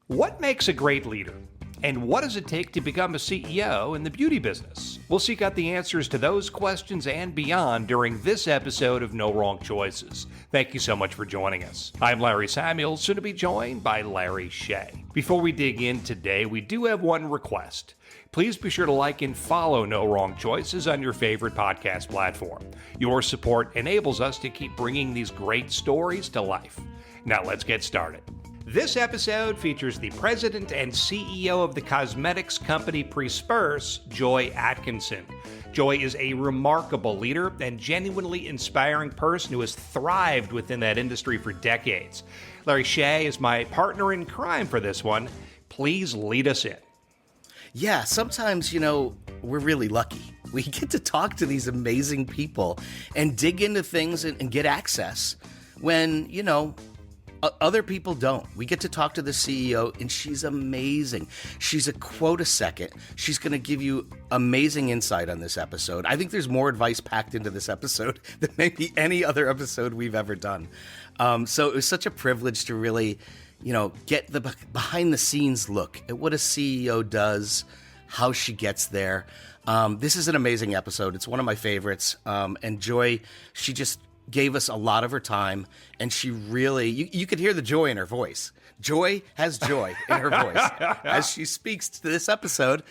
What makes a great leader? And what does it take to become a CEO in the beauty business? We'll seek out the answers to those questions and beyond during this episode of No Wrong Choices. Thank you so much for joining us. I'm Larry Samuels, soon to be joined by Larry Shea. Before we dig in today, we do have one request. Please be sure to like and follow No Wrong Choices on your favorite podcast platform. Your support enables us to keep bringing these great stories to life. Now let's get started. This episode features the president and CEO of the cosmetics company Presperse, Joy Atkinson. Joy is a remarkable leader and genuinely inspiring person who has thrived within that industry for decades. Larry Shea is my partner in crime for this one. Please lead us in. Yeah, sometimes, we're really lucky. We get to talk to these amazing people and dig into things and get access when, other people don't. We get to talk to the CEO, and she's amazing. She's a quote a second. She's going to give you amazing insight on this episode. I think there's more advice packed into this episode than maybe any other episode we've ever done. So it was such a privilege to really, get the behind-the-scenes look at what a CEO does, how she gets there. This is an amazing episode. It's one of my favorites. And Joy, she just gave us a lot of her time, and she really, you could hear the joy in her voice. Joy has joy in her voice as she speaks to this episode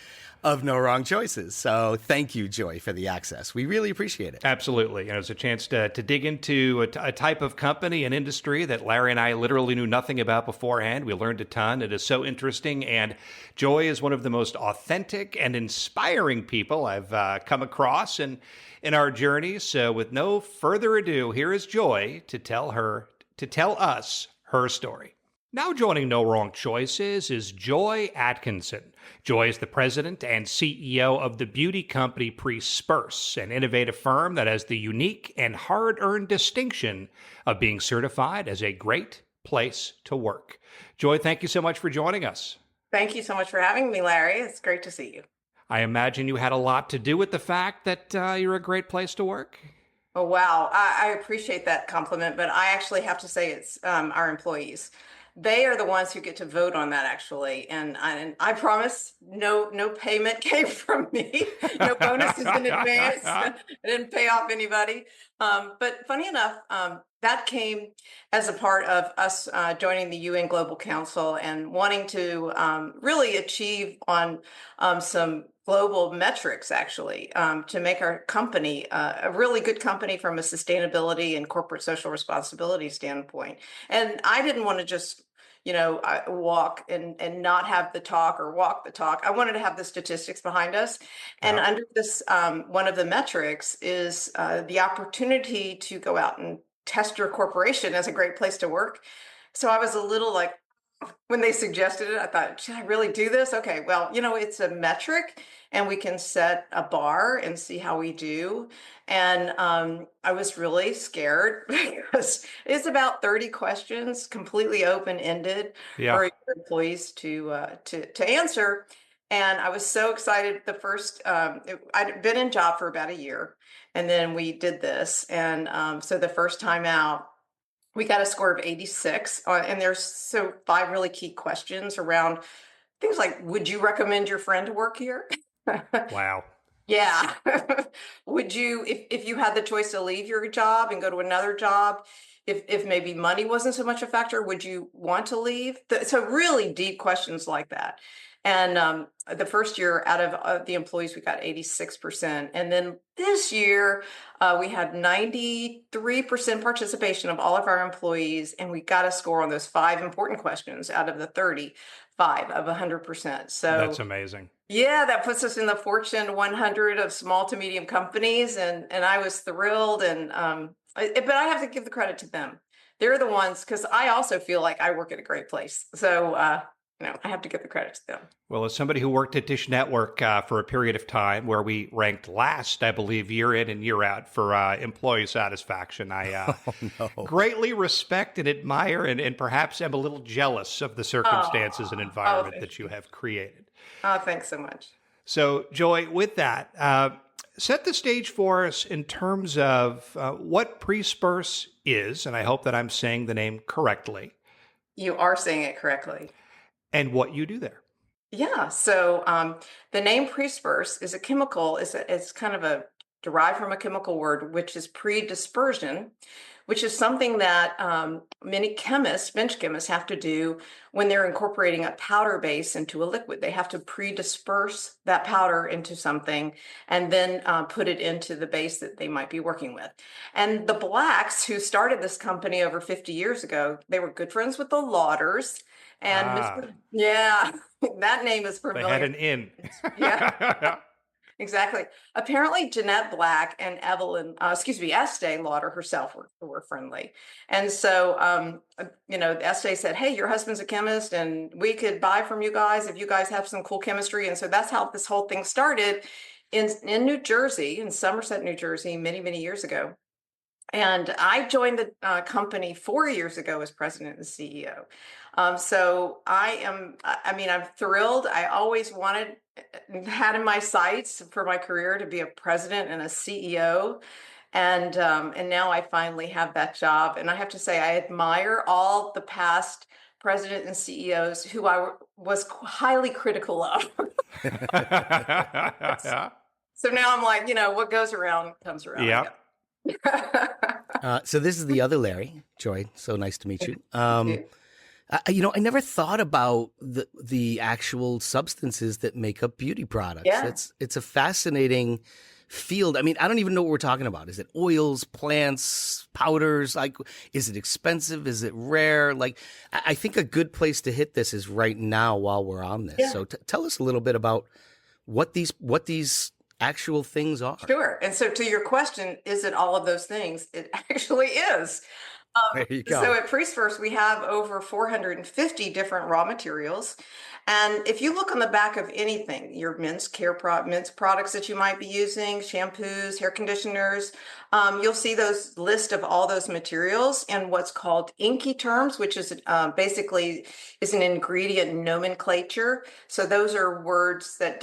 of No Wrong Choices. So thank you, Joy, for the access. We really appreciate it. Absolutely. It's a chance to dig into a type of company and industry that Larry and I literally knew nothing about beforehand. We learned a ton. It is so interesting. And Joy is one of the most authentic and inspiring people I've come across in our journey. So with no further ado, here is Joy to tell us her story. Now joining No Wrong Choices is Joy Atkinson. Joy is the president and CEO of the beauty company Presperse, an innovative firm that has the unique and hard-earned distinction of being certified as a great place to work. Joy, thank you so much for joining us. Thank you so much for having me, Larry. It's great to see you. I imagine you had a lot to do with the fact that you're a great place to work. Oh, wow. I appreciate that compliment, but I actually have to say it's our employees. They are the ones who get to vote on that, actually. And I promise no payment came from me. No bonuses in advance. I didn't pay off anybody. But funny enough, that came as a part of us joining the UN Global Council and wanting to really achieve on some global metrics, actually, to make our company a really good company from a sustainability and corporate social responsibility standpoint. And I didn't want to just walk and not have the talk or walk the talk. I wanted to have the statistics behind us. And under this, one of the metrics is the opportunity to go out and test your corporation as a great place to work. So I was a little like, when they suggested it, I thought, should I really do this? Okay, well, it's a metric and we can set a bar and see how we do. And I was really scared because it's about 30 questions, completely open-ended for your employees to answer. And I was so excited. The first, I'd been in job for about a year, and then we did this. And so the first time out, we got a score of 86, and there's 5 really key questions around things like, would you recommend your friend to work here? Wow. Yeah. Would you, if you had the choice to leave your job and go to another job, if maybe money wasn't so much a factor, would you want to leave? So really deep questions like that. And the first year out of the employees, we got 86%. And then this year, we had 93% participation of all of our employees. And we got a score on those 5 important questions out of the 35 of 100%. So that's amazing. Yeah, that puts us in the Fortune 100 of small to medium companies. And I was thrilled. But I have to give the credit to them. They're the ones, because I also feel like I work at a great place. So, I have to give the credit to them. Well, as somebody who worked at Dish Network for a period of time where we ranked last, I believe, year in and year out for employee satisfaction, I greatly respect and admire and perhaps am a little jealous of the circumstances and environment that you have created. Oh, thanks so much. So, Joy, with that, set the stage for us in terms of what Presperse is, and I hope that I'm saying the name correctly. You are saying it correctly. and what you do there. Yeah. So the name Presperse is a chemical. It's kind of a derived from a chemical word, which is predispersion, which is something that many chemists, bench chemists, have to do when they're incorporating a powder base into a liquid. They have to predisperse that powder into something and then put it into the base that they might be working with. And the Blacks, who started this company over 50 years ago, they were good friends with the Lauders. And Ah, yeah, that name is they had familiar. an in. Yeah. Exactly. Apparently, Jeanette Black and Estee Lauder herself were friendly. And so, Estee said, hey, your husband's a chemist and we could buy from you guys if you guys have some cool chemistry. And so that's how this whole thing started in New Jersey, in Somerset, New Jersey, many, many years ago. And I joined the company 4 years ago as president and CEO. So I'm thrilled. I always had in my sights for my career to be a president and a CEO. And now I finally have that job. And I have to say, I admire all the past president and CEOs who I was highly critical of. So now I'm like, what goes around comes around. Yeah. So this is the other Larry. Joy, so nice to meet you. Yeah. I never thought about the actual substances that make up beauty products. Yeah. It's a fascinating field. I mean, I don't even know what we're talking about. Is it oils, plants, powders? Like, is it expensive? Is it rare? Like, I think a good place to hit this is right now while we're on this. Yeah. So tell us a little bit about what these actual things are. Sure. And so to your question, is it all of those things? It actually is. There you go. So at Presperse, we have over 450 different raw materials. And if you look on the back of anything, your men's products that you might be using, shampoos, hair conditioners, you'll see those list of all those materials in what's called inky terms, which is basically is an ingredient nomenclature. So those are words that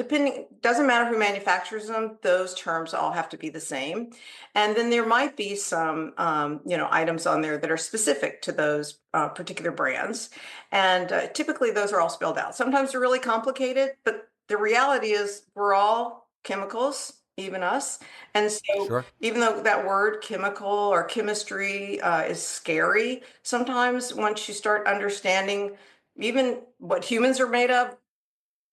doesn't matter who manufactures them, those terms all have to be the same. And then there might be some, items on there that are specific to those particular brands. And typically those are all spelled out. Sometimes they're really complicated, but the reality is we're all chemicals, even us. And so Sure. even though that word chemical or chemistry is scary, sometimes once you start understanding even what humans are made of,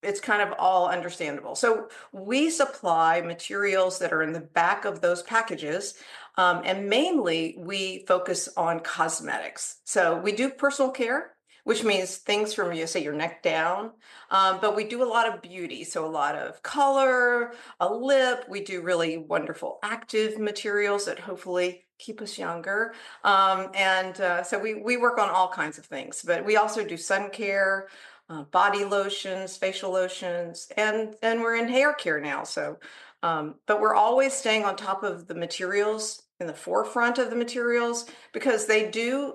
it's kind of all understandable. So we supply materials that are in the back of those packages. And mainly we focus on cosmetics. So we do personal care, which means things from, say, your neck down. But we do a lot of beauty. So a lot of color, a lip. We do really wonderful active materials that hopefully keep us younger. So we work on all kinds of things, but we also do sun care, body lotions, facial lotions, and we're in hair care now. So, but we're always staying on top of the materials, in the forefront of the materials, because they do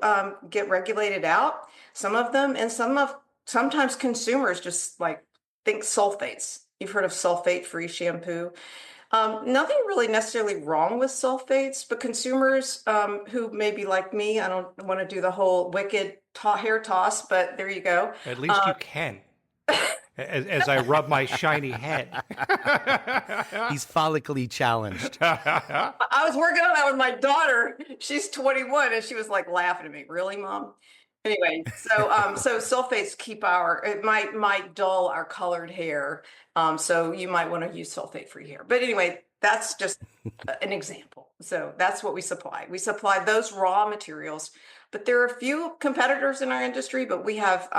get regulated out, some of them, and sometimes consumers just like think sulfates. You've heard of sulfate-free shampoo. Nothing really necessarily wrong with sulfates, but consumers who may be like me, I don't want to do the whole wicked hair toss, but there you go. At least you can. As I rub my shiny head. He's follically challenged. I was working on that with my daughter. She's 21, and she was like laughing at me. Really, Mom? Anyway, so sulfates it might dull our colored hair. So you might want to use sulfate-free hair. But anyway, that's just an example. So that's what we supply. We supply those raw materials, but there are a few competitors in our industry, but we have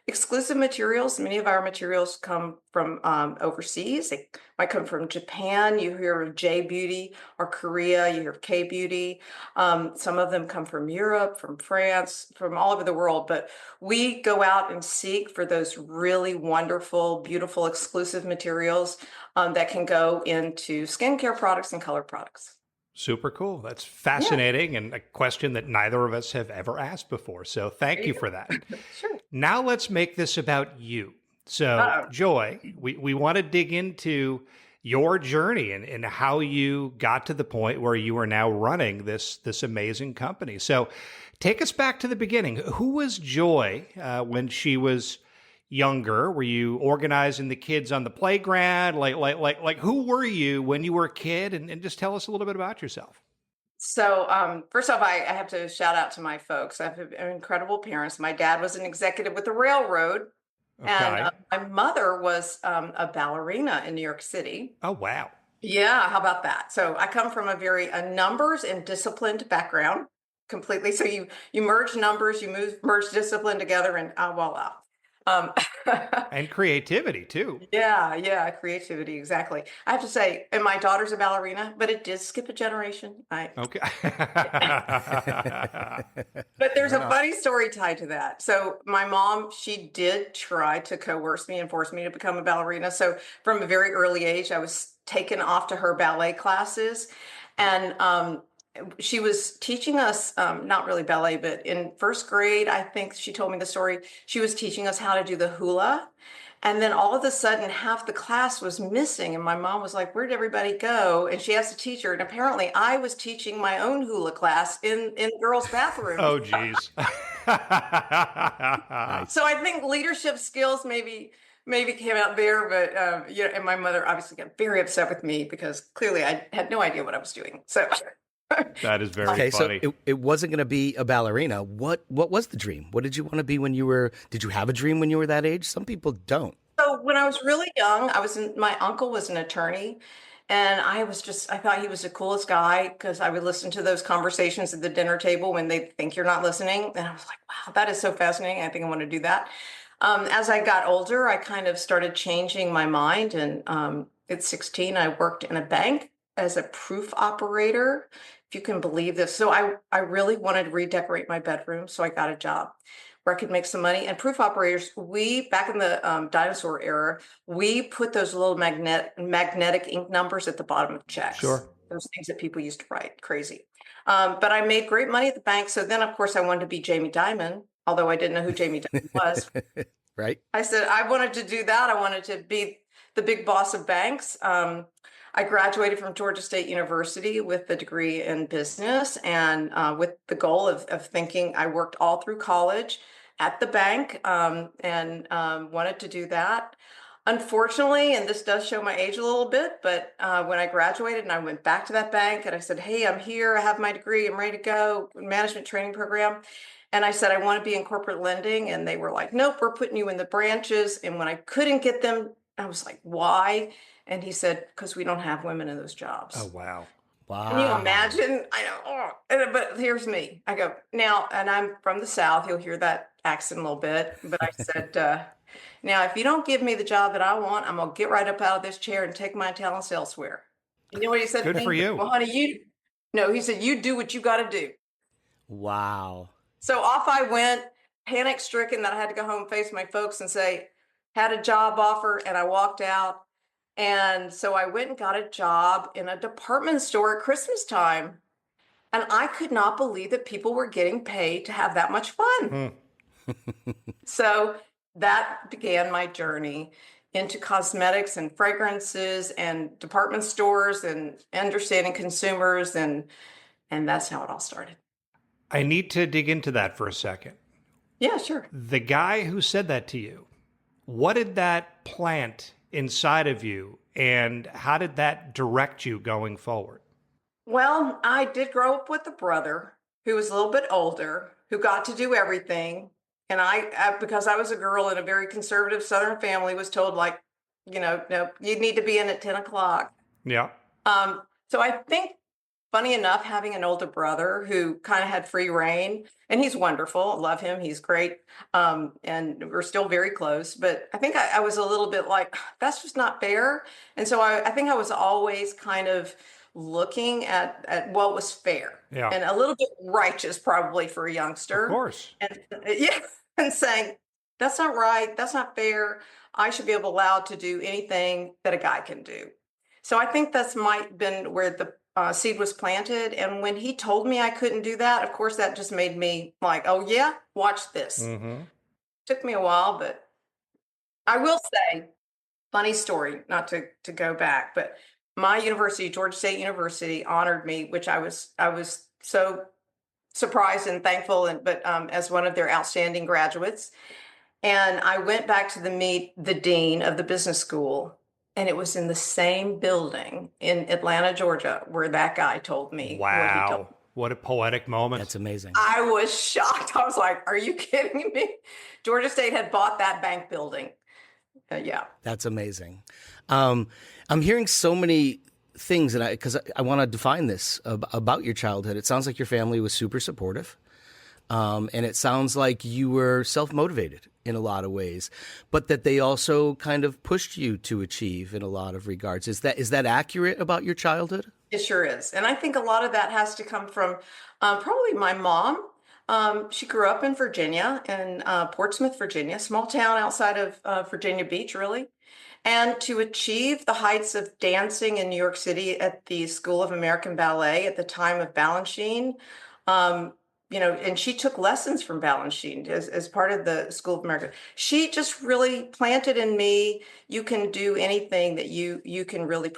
exclusive materials. Many of our materials come from overseas. They might come from Japan. You hear of J Beauty, or Korea. You hear of K Beauty. Some of them come from Europe, from France, from all over the world. But we go out and seek for those really wonderful, beautiful, exclusive materials that can go into skincare products and color products. Super cool. That's fascinating, and a question that neither of us have ever asked before. So thank you for that. Sure. Now let's make this about you. So Joy, we want to dig into your journey and how you got to the point where you are now running this amazing company. So take us back to the beginning. Who was Joy when she was, younger? Were you organizing the kids on the playground? Like who were you when you were a kid? And just tell us a little bit about yourself. So, first off, I have to shout out to my folks. I have incredible parents. My dad was an executive with the railroad, and Okay. my mother was a ballerina in New York City. Oh, wow. Yeah, how about that? So I come from a very numbers and disciplined background completely. So you merge numbers, merge discipline together, and voila. Um, And creativity too. yeah, creativity, exactly. I have to say, and my daughter's a ballerina, but it did skip a generation. I Okay. But there's a Right on. funny story tied to that. So my mom, she did try to coerce me and force me to become a ballerina. So from a very early age, I was taken off to her ballet classes, and she was teaching us not really ballet, but in first grade, I think she told me the story. She was teaching us how to do the hula. And then all of a sudden, half the class was missing. And my mom was like, "Where did everybody go?" And she asked the teacher. And apparently, I was teaching my own hula class in the girls' bathroom. Oh, geez. Nice. So I think leadership skills maybe came out there, but and my mother obviously got very upset with me because clearly I had no idea what I was doing. So That is very Okay, so funny. it wasn't going to be a ballerina. What was the dream? What did you want to be when you were? Did you have a dream when you were that age? Some people don't. So when I was really young, my uncle was an attorney, and I thought he was the coolest guy because I would listen to those conversations at the dinner table when they think you're not listening. And I was like, wow, that is so fascinating. I think I want to do that. As I got older, I kind of started changing my mind. And at 16, I worked in a bank as a proof operator, if you can believe this. So I really wanted to redecorate my bedroom. So I got a job where I could make some money. And proof operators, back in the dinosaur era, we put those little magnetic ink numbers at the bottom of checks. Sure. Those things that people used to write, crazy. But I made great money at the bank. So then, of course, I wanted to be Jamie Dimon, although I didn't know who Jamie Dimon was. Right? I said I wanted to do that. I wanted to be the big boss of banks. I graduated from Georgia State University with a degree in business and with the goal of thinking. I worked all through college at the bank and wanted to do that. Unfortunately, and this does show my age a little bit, but when I graduated and I went back to that bank and I said, "Hey, I'm here. I have my degree. I'm ready to go. Management training program." And I said, "I want to be in corporate lending." And they were like, "Nope, we're putting you in the branches." And when I couldn't get them, I was like, "Why?" And he said, "Because we don't have women in those Oh, jobs." wow. Can you Wow. imagine? I know. Oh. But here's me. I go, now, and I'm from the South. You'll hear that accent a little bit. But I said, now, if you don't give me the job that I want, I'm going to get right up out of this chair and take my talents elsewhere. And you know what he said to Good for me? you. "Well, honey, no, he said, you do what you got to do." Wow. So off I went, panic stricken that I had to go home, face my folks, and say, had a job offer, and I walked out. And so I went and got a job in a department store at Christmas time. And I could not believe that people were getting paid to have that much fun. Hmm. So that began my journey into cosmetics and fragrances and department stores and understanding consumers, and that's how it all started. I need to dig into that for a second. Yeah, sure. The guy who said that to you, what did that plant inside of you, and how did that direct you going forward? Well, I did grow up with a brother who was a little bit older, who got to do everything. And because I was a girl in a very conservative Southern family, was told, like, no, you need to be in at 10 o'clock. Yeah. So I think, funny enough, having an older brother who kind of had free reign, and he's wonderful. I love him. He's great. And we're still very close. But I think I was a little bit like, that's just not fair. And so I think I was always kind of looking at what was fair Yeah. and a little bit righteous, probably for a Of youngster. course. And yeah, and saying, that's not right. That's not fair. I should be able allowed to do anything that a guy can do. So I think that's might been where the seed was planted. And when he told me I couldn't do that, of course, that just made me like, oh yeah, watch this. Mm-hmm. Took me a while, but I will say, funny story, not to go back, but my university, Georgia State University, honored me, which I was so surprised and thankful, but as one of their outstanding graduates. And I went back to meet the dean of the business school, and it was in the same building in Atlanta, Georgia, where that guy told me what he told Wow. me. What a poetic moment. That's amazing. I was shocked. I was like, are you kidding me? Georgia State had bought that bank building. Yeah. That's amazing. I'm hearing so many things, and because I want to define this about your childhood. It sounds like your family was super supportive, and it sounds like you were self-motivated in a lot of ways, but that they also kind of pushed you to achieve in a lot of regards. Is that accurate about your childhood? It sure is. And I think a lot of that has to come from probably my mom. She grew up in Virginia, in Portsmouth, Virginia, small town outside of Virginia Beach, really. And to achieve the heights of dancing in New York City at the School of American Ballet at the time of Balanchine, um, and she took lessons from Balanchine as part of the School of American. She just really planted in me, you can do anything that you can really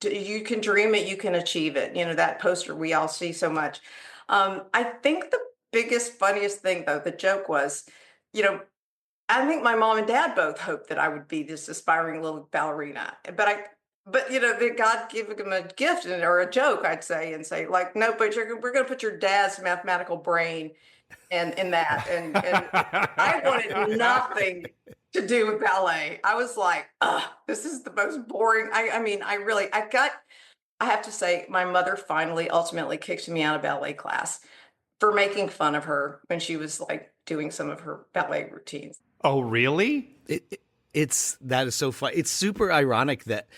you can dream it, you can achieve it. That poster we all see so much. I think the biggest, funniest thing, though, the joke was, you know, I think my mom and dad both hoped that I would be this aspiring little ballerina, but that God gave them a gift or a joke, I'd say, and say like, no, but we're going to put your dad's mathematical brain in that, and I wanted nothing to do with ballet. I was like, this is the most boring. I mean, I have to say, my mother finally, ultimately kicked me out of ballet class for making fun of her when she was like doing some of her ballet routines. Oh, really? That is so fun. It's super ironic that,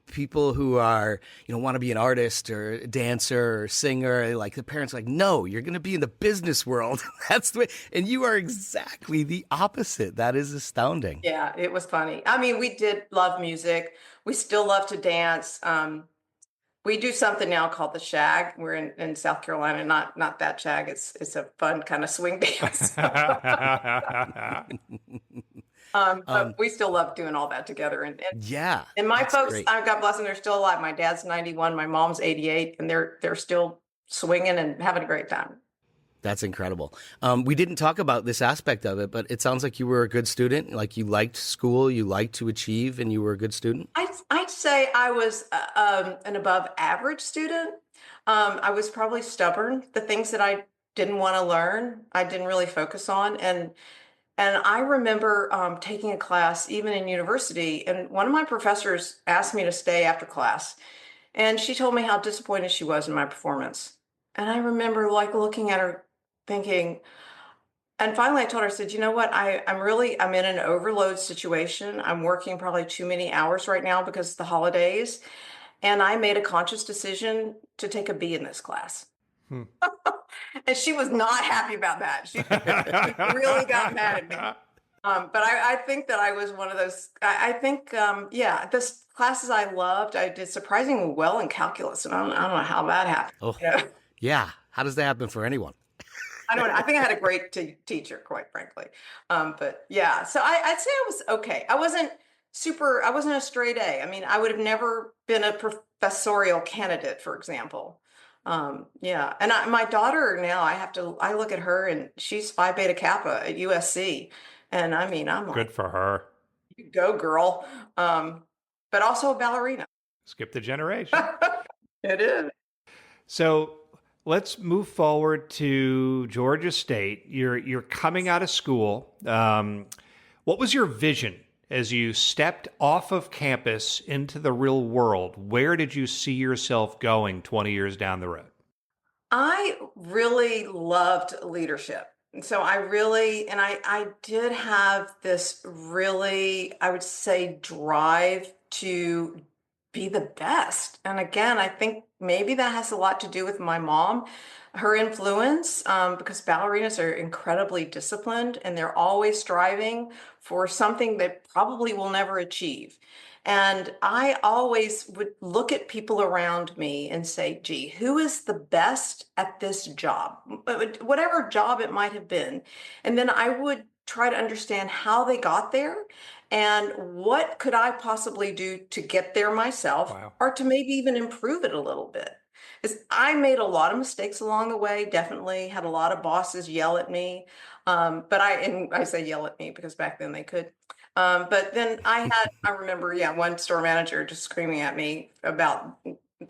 people who are, want to be an artist or a dancer or singer, like the parents are like, no, you're going to be in the business world. That's the way. And you are exactly the opposite. That is astounding. Yeah, it was funny. I mean, we did love music. We still love to dance. We do something now called the shag. We're in South Carolina, not that shag. It's a fun kind of swing dance. But we still love doing all that together. Yeah. And my folks, great. God bless them, they're still alive. My dad's 91, my mom's 88, and they're still swinging and having a great time. That's incredible. We didn't talk about this aspect of it, but it sounds like you were a good student. Like you liked school, you liked to achieve, and you were a good student. I'd say I was an above average student. I was probably stubborn. The things that I didn't want to learn, I didn't really focus on. And I remember taking a class even in university, and one of my professors asked me to stay after class. And she told me how disappointed she was in my performance. And I remember like looking at her thinking, and finally I told her, I said, you know what, I'm in an overload situation. I'm working probably too many hours right now because of the holidays. And I made a conscious decision to take a B in this class. And she was not happy about that. She really got mad at me. But I think that I was one of those, I think, this classes I loved, I did surprisingly well in calculus. And I don't know how that happened. Oh, yeah. How does that happen for anyone? I don't know. I think I had a great teacher, quite frankly. But yeah, so I'd say I was okay. I wasn't a straight A. I mean, I would have never been a professorial candidate, for example. Yeah. And my daughter now, I look at her and she's Phi Beta Kappa at USC. And I mean, I'm like, good for her. You go, girl. But also a ballerina. Skip the generation. It is. So let's move forward to Georgia State. You're coming out of school. What was your vision as you stepped off of campus into the real world? Where did you see yourself going 20 years down the road? I really loved leadership. And so I did have this really, I would say, drive to be the best. And again, I think maybe that has a lot to do with my mom, her influence, because ballerinas are incredibly disciplined and they're always striving for something that probably will never achieve. And I always would look at people around me and say, gee, who is the best at this job? Whatever job it might have been. And then I would try to understand how they got there and what could I possibly do to get there myself. Wow. Or to maybe even improve it a little bit. Because I made a lot of mistakes along the way, definitely had a lot of bosses yell at me. But I say yell at me because back then they could. But then I remember, yeah, one store manager just screaming at me about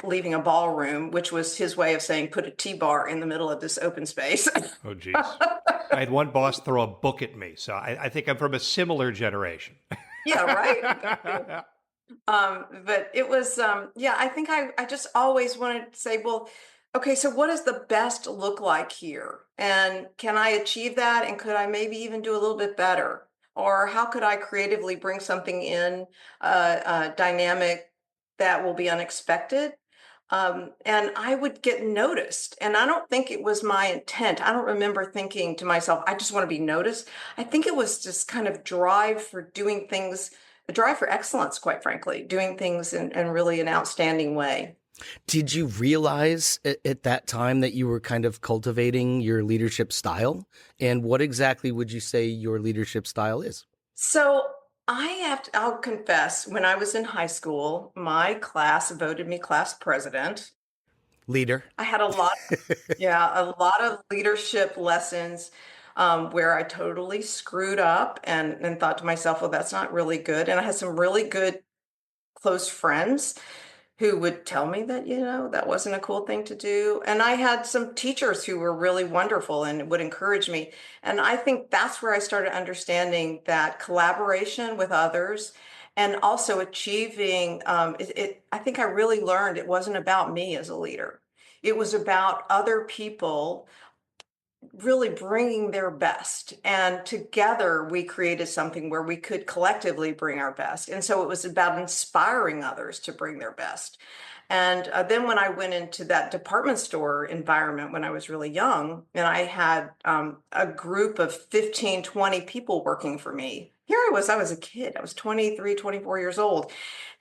leaving a ballroom, which was his way of saying, put a T-bar in the middle of this open space. Oh, geez. I had one boss throw a book at me, so I think I'm from a similar generation. Yeah, right. But it was, yeah, I think I just always wanted to say, well, okay, so what does the best look like here? And can I achieve that? And could I maybe even do a little bit better? Or how could I creatively bring something in, dynamic that will be unexpected? And I would get noticed. And I don't think it was my intent. I don't remember thinking to myself, I just want to be noticed. I think it was just kind of drive for doing things, a drive for excellence, quite frankly, doing things in really an outstanding way. Did you realize at that time that you were kind of cultivating your leadership style? And what exactly would you say your leadership style is? So I'll confess, when I was in high school, my class voted me class president. Leader. I had yeah, a lot of leadership lessons where I totally screwed up and thought to myself, well, that's not really good. And I had some really good close friends who would tell me that, that wasn't a cool thing to do. And I had some teachers who were really wonderful and would encourage me. And I think that's where I started understanding that collaboration with others and also achieving I think I really learned it wasn't about me as a leader. It was about other people really bringing their best. And together we created something where we could collectively bring our best. And so it was about inspiring others to bring their best. And then when I went into that department store environment when I was really young, and I had a group of 15, 20 people working for me. Here I was a kid. I was 23, 24 years old.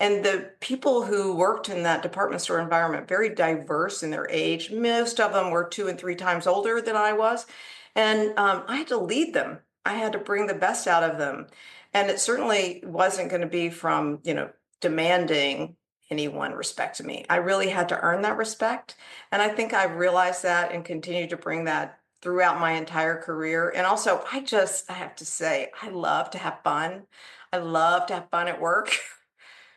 And the people who worked in that department store environment, very diverse in their age. Most of them were 2 and 3 times older than I was. And I had to lead them. I had to bring the best out of them. And it certainly wasn't going to be from, demanding anyone respect me. I really had to earn that respect. And I think I've realized that and continue to bring that throughout my entire career. And also, I have to say, I love to have fun. I love to have fun at work.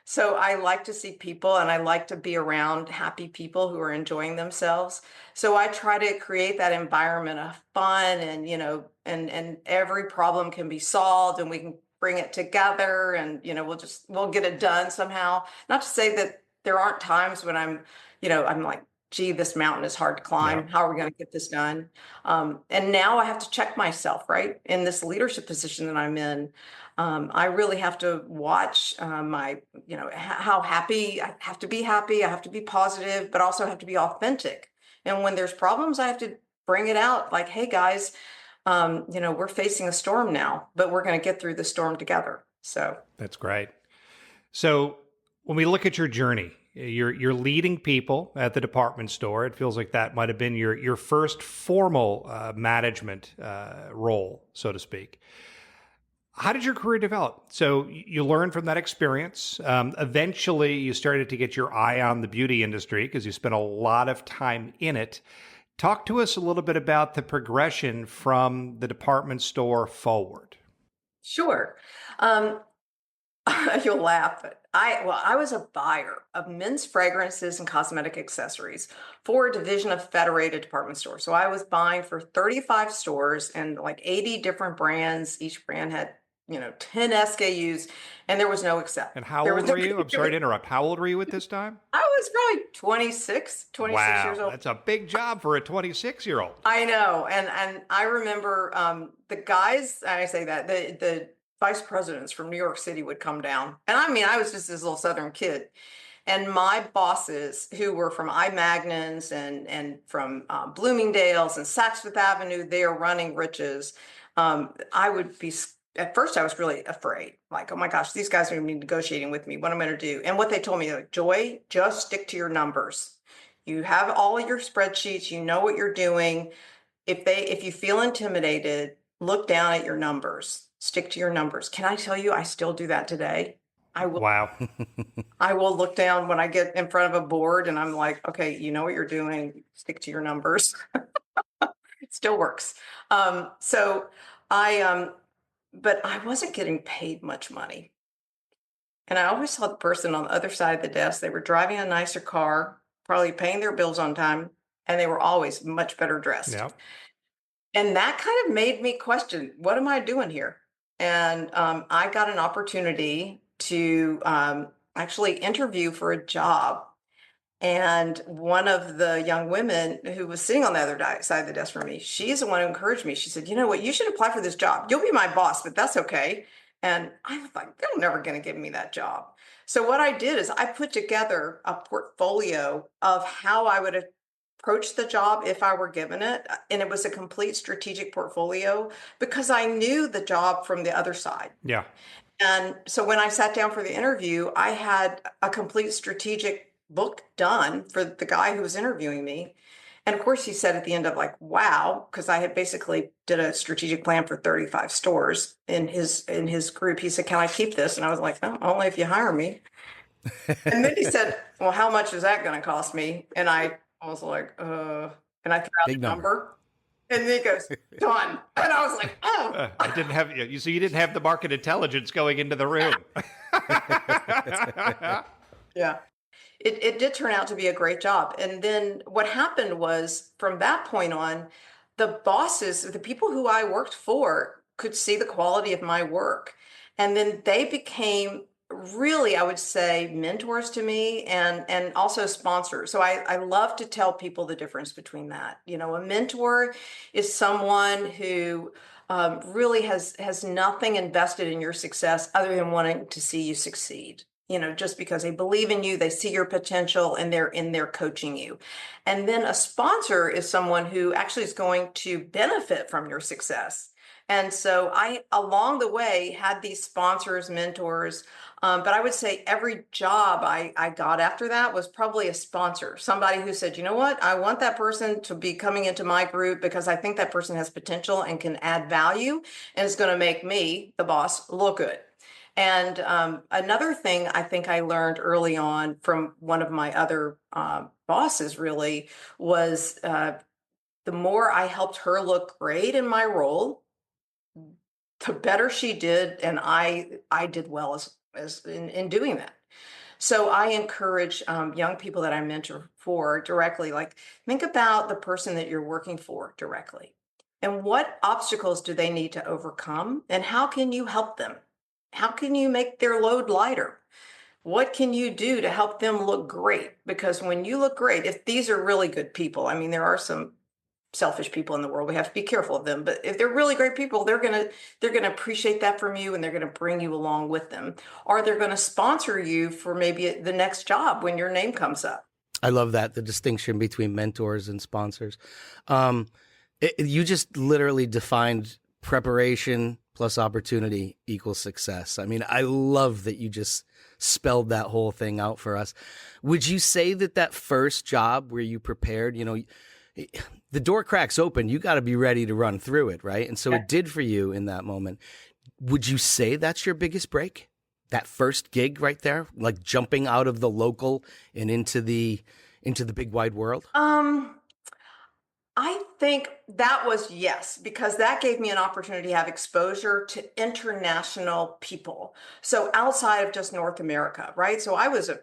So I like to see people and I like to be around happy people who are enjoying themselves. So I try to create that environment of fun and, and every problem can be solved and we can bring it together and, we'll get it done somehow. Not to say that there aren't times when I'm like, gee, this mountain is hard to climb. Yeah. How are we going to get this done? And now I have to check myself, right? In this leadership position that I'm in, I really have to watch how happy I have to be happy. I have to be positive, but also have to be authentic. And when there's problems, I have to bring it out like, hey guys, we're facing a storm now, but we're going to get through the storm together. So that's great. So when we look at your journey, you're leading people at the department store. It feels like that might have been your first formal management role, so to speak. How did your career develop? So you learned from that experience. Eventually, you started to get your eye on the beauty industry because you spent a lot of time in it. Talk to us a little bit about the progression from the department store forward. Sure. You'll laugh, but I was a buyer of men's fragrances and cosmetic accessories for a division of Federated Department Stores. So I was buying for 35 stores and like 80 different brands. Each brand had 10 SKUs, and there was no exception. And how old were you? I'm sorry to interrupt. How old were you at this time? I was probably 26 wow, years old. That's a big job for a 26-year-old. I know. And I remember the guys, I say that, the vice presidents from New York City would come down. And I mean, I was just this little Southern kid. And my bosses, who were from iMagnons and from Bloomingdale's and Saks Fifth Avenue, they are running riches. I would be at first I was really afraid, like, oh my gosh, these guys are going to be negotiating with me. What am I going to do? And what they told me, like, Joy, just stick to your numbers. You have all of your spreadsheets. You know what you're doing. If you feel intimidated, look down at your numbers. Stick to your numbers. Can I tell you, I still do that today. I will. Wow. I will look down when I get in front of a board and I'm like, okay, you know what you're doing. Stick to your numbers. Still works. So but I wasn't getting paid much money. And I always saw the person on the other side of the desk. They were driving a nicer car, probably paying their bills on time, and they were always much better dressed. Yeah. And that kind of made me question, what am I doing here? And I got an opportunity to actually interview for a job. And one of the young women who was sitting on the other side of the desk from me, she's the one who encouraged me. She said, you know what, you should apply for this job. You'll be my boss, but that's okay. And I was like, they're never going to give me that job. So what I did is I put together a portfolio of how I would approach the job if I were given it. And it was a complete strategic portfolio because I knew the job from the other side. Yeah. And so when I sat down for the interview, I had a complete strategic book done for the guy who was interviewing me. And of course, he said at the end of like, wow, because I had basically did a strategic plan for 35 stores in his group. He said, can I keep this? And I was like, no, only if you hire me. And then he said, well, how much is that going to cost me? And I was like, and I threw out Big the number. And then he goes, done. And I was like, oh. I didn't have so you didn't have the market intelligence going into the room. Yeah. It did turn out to be a great job. And then what happened was from that point on, the bosses, the people who I worked for could see the quality of my work. And then they became really, I would say, mentors to me and also sponsors. So I love to tell people the difference between that. You know, a mentor is someone who really has nothing invested in your success other than wanting to see you succeed. You know, just because they believe in you, they see your potential and they're in there coaching you. And then a sponsor is someone who actually is going to benefit from your success. And so I, along the way, had these sponsors, mentors, but I would say every job I got after that was probably a sponsor, somebody who said, you know what, I want that person to be coming into my group because I think that person has potential and can add value and is going to make me, the boss, look good. And another thing I think I learned early on from one of my other bosses really was the more I helped her look great in my role, the better she did, and I did well as in doing that. So I encourage young people that I mentor for directly, like think about the person that you're working for directly, and what obstacles do they need to overcome, and how can you help them? How can you make their load lighter? What can you do to help them look great? Because when you look great, if these are really good people, I mean, there are some selfish people in the world. We have to be careful of them. But if they're really great people, they're gonna appreciate that from you, and they're gonna bring you along with them. Or they're gonna sponsor you for maybe the next job when your name comes up. I love that, the distinction between mentors and sponsors. You just literally defined preparation plus opportunity equals success. I mean, I love that you just spelled that whole thing out for us. Would you say that first job where you prepared, you know, the door cracks open, you got to be ready to run through it, right? And so it did for you in that moment. Would you say that's your biggest break? That first gig right there, like jumping out of the local and into the big wide world? I think that was yes, because that gave me an opportunity to have exposure to international people. So outside of just North America, right? So I was in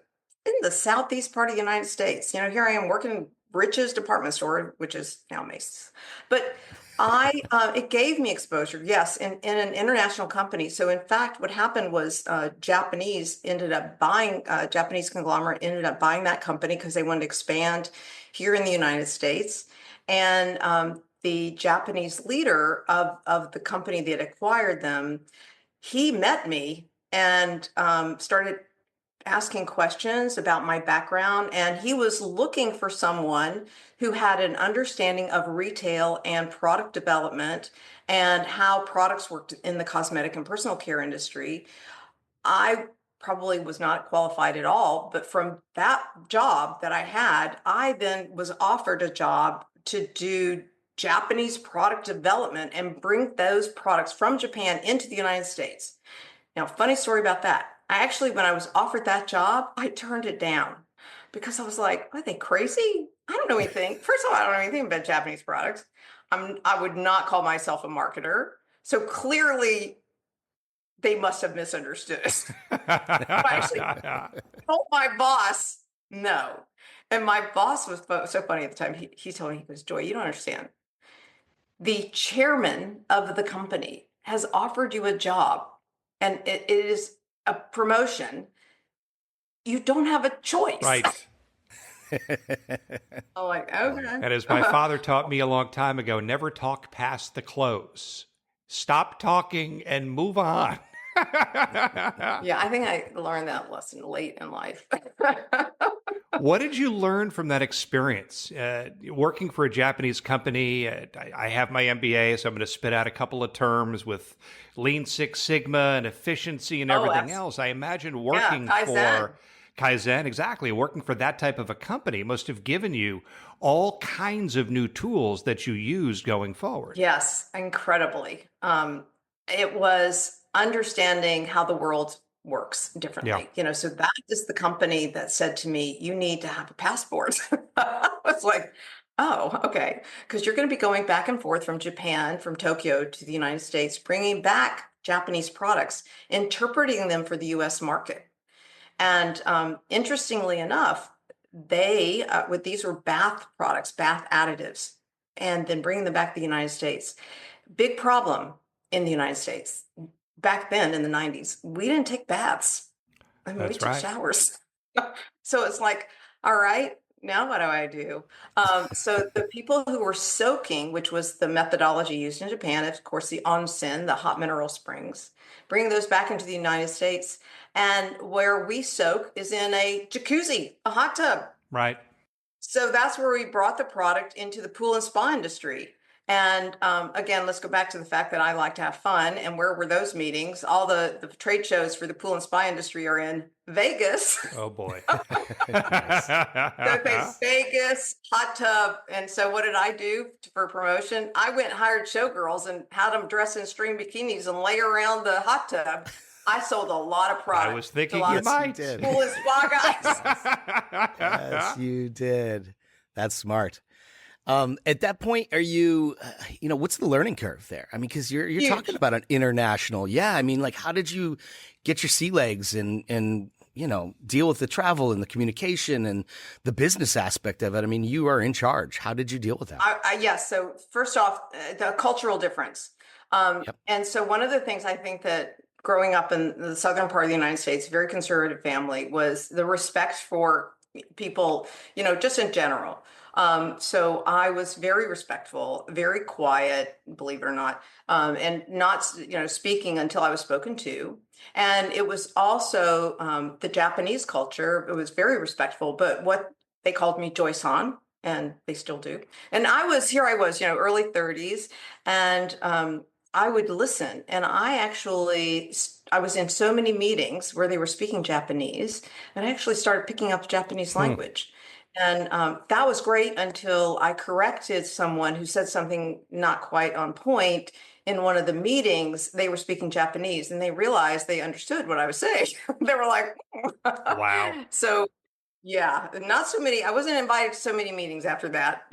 the southeast part of the United States. You know, here I am working in Rich's department store, which is now Macy's. But it gave me exposure, yes, in an international company. So in fact, what happened was Japanese conglomerate ended up buying that company because they wanted to expand here in the United States. And the Japanese leader of the company that acquired them, he met me and started asking questions about my background. And he was looking for someone who had an understanding of retail and product development and how products worked in the cosmetic and personal care industry. I probably was not qualified at all, but from that job that I had, I then was offered a job to do Japanese product development and bring those products from Japan into the United States. Now, funny story about that. I actually, when I was offered that job, I turned it down because I was like, are they crazy? I don't know anything. First of all, I don't know anything about Japanese products. I would not call myself a marketer. So clearly they must have misunderstood. I actually told my boss no. And my boss was so funny at the time. He told me, he goes, Joy, you don't understand. The chairman of the company has offered you a job and it is a promotion. You don't have a choice. Right. I'm like, okay. And as my father taught me a long time ago, never talk past the close. Stop talking and move on. Yeah, I think I learned that lesson late in life. What did you learn from that experience? Working for a Japanese company, I have my MBA, so I'm going to spit out a couple of terms with Lean Six Sigma and efficiency and everything else. I imagine working for Kaizen, exactly. Working for that type of a company must have given you all kinds of new tools that you use going forward. Yes, incredibly. It was understanding how the world works differently. So that is the company that said to me, you need to have a passport. I was like, oh, okay. Because you're going to be going back and forth from Japan, from Tokyo to the United States, bringing back Japanese products, interpreting them for the US market. And interestingly enough, these were bath products, bath additives, and then bringing them back to the United States. Big problem in the United States. Back then in the 90s, we didn't take baths. I mean, we took showers. So it's like, all right, now what do I do? So the people who were soaking, which was the methodology used in Japan, of course, the onsen, the hot mineral springs, bring those back into the United States. And where we soak is in a jacuzzi, a hot tub. Right. So that's where we brought the product into the pool and spa industry. And again, let's go back to the fact that I like to have fun. And where were those meetings? All the trade shows for the pool and spa industry are in Vegas. Oh, boy. So Vegas, hot tub. And so what did I do for promotion? I went and hired showgirls and had them dress in string bikinis and lay around the hot tub. I sold a lot of product. I was thinking you might. Pool and spa guys. Yes, you did. That's smart. At that point, are you, what's the learning curve there? I mean, because you're talking about an international. Yeah. I mean, like, how did you get your sea legs and deal with the travel and the communication and the business aspect of it? I mean, you are in charge. How did you deal with that? Yes. So first off, the cultural difference. And so one of the things I think that growing up in the southern part of the United States, very conservative family, was the respect for people, just in general. So I was very respectful, very quiet, believe it or not, and not, speaking until I was spoken to. And it was also the Japanese culture. It was very respectful, but what they called me Joy-san, and they still do. And I was, early 30s, and I would listen. And I was in so many meetings where they were speaking Japanese, and I actually started picking up Japanese language. And that was great until I corrected someone who said something not quite on point in one of the meetings. They were speaking Japanese and they realized they understood what I was saying. They were like, wow. So, yeah, not so many. I wasn't invited to so many meetings after that.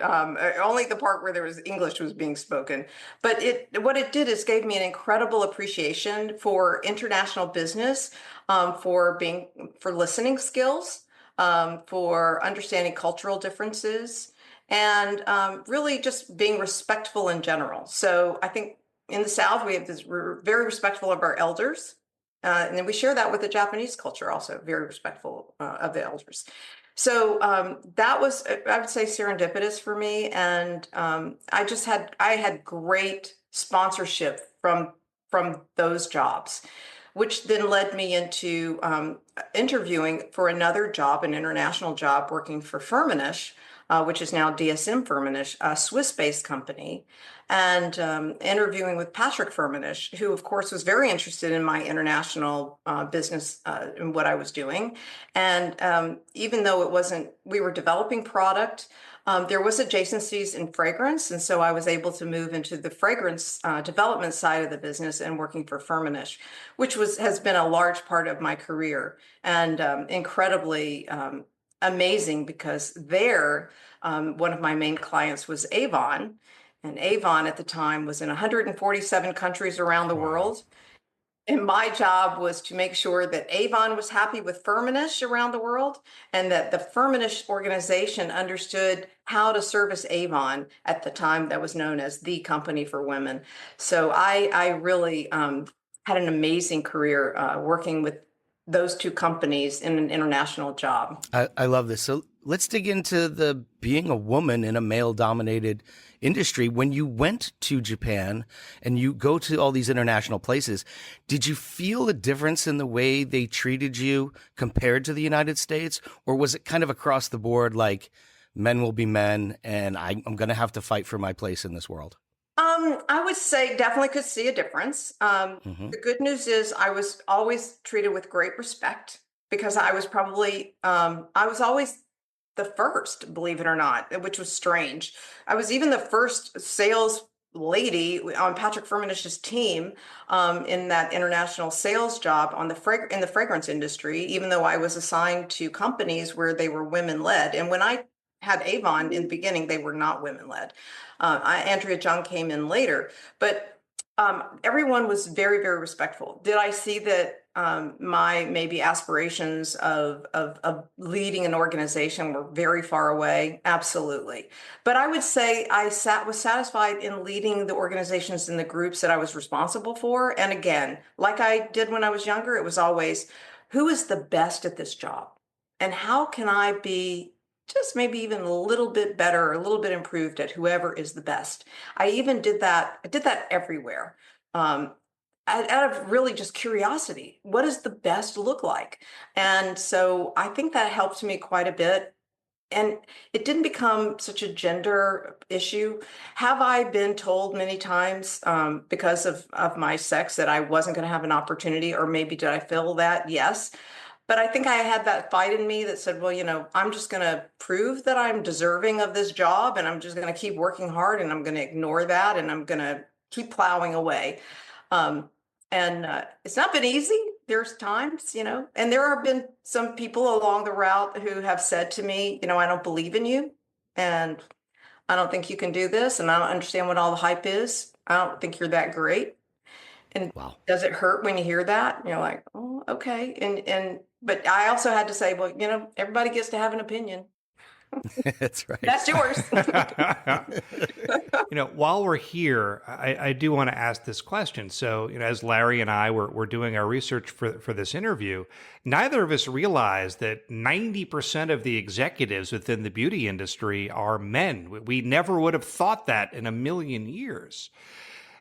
Only the part where there was English was being spoken. But what it did is gave me an incredible appreciation for international business, for listening skills. For understanding cultural differences, and really just being respectful in general. So I think in the South, we're very respectful of our elders. And then we share that with the Japanese culture also, very respectful of the elders. So that was, I would say, serendipitous for me. And I had great sponsorship from those jobs, which then led me into interviewing for another job, an international job, working for Firmenich, which is now DSM Firmenich, a Swiss-based company, and interviewing with Patrick Firmenich, who, of course, was very interested in my international business and what I was doing. And even though we were developing product, there was adjacencies in fragrance, and so I was able to move into the fragrance development side of the business and working for Firmenich, which has been a large part of my career and incredibly amazing because one of my main clients was Avon, And Avon at the time was in 147 countries around the Wow. world. And my job was to make sure that Avon was happy with Firmenich around the world, and that the Firmenich organization understood how to service Avon at the time that was known as the company for women. So I really had an amazing career working with those two companies in an international job. I love this. So let's dig into the being a woman in a male dominated industry. When you went to Japan and you go to all these international places, did you feel a difference in the way they treated you compared to the United States? Or was it kind of across the board, like men will be men and I'm going to have to fight for my place in this world? I would say definitely could see a difference. Hmm. The good news is I was always treated with great respect because I was probably, I was always the first, believe it or not, which was strange. I was even the first sales lady on Patrick Firmenich's team in that international sales job on in the fragrance industry, even though I was assigned to companies where they were women led. And when I had Avon in the beginning, they were not women led. Andrea Jung came in later, but everyone was very, very respectful. Did I see that my maybe aspirations of leading an organization were very far away? Absolutely. But I would say was satisfied in leading the organizations and the groups that I was responsible for. And again, like I did when I was younger, it was always, who is the best at this job? And how can I be just maybe even a little bit better, or a little bit improved at whoever is the best? I even did that. I did that everywhere. Um, out of really just curiosity, what does the best look like? And so I think that helped me quite a bit. And it didn't become such a gender issue. Have I been told many times because of my sex that I wasn't going to have an opportunity, or maybe did I feel that? Yes. But I think I had that fight in me that said, well, I'm just going to prove that I'm deserving of this job, and I'm just going to keep working hard, and I'm going to ignore that, and I'm going to keep plowing away. Um, and it's not been easy. There's times, and there have been some people along the route who have said to me, I don't believe in you, and I don't think you can do this, and I don't understand what all the hype is. I don't think you're that great. And Wow. does it hurt when you hear that? And you're like, oh, okay. But I also had to say, well, everybody gets to have an opinion. That's right. That's yours. While we're here, I do want to ask this question. So, as Larry and I were doing our research for this interview, neither of us realized that 90% of the executives within the beauty industry are men. We never would have thought that in a million years.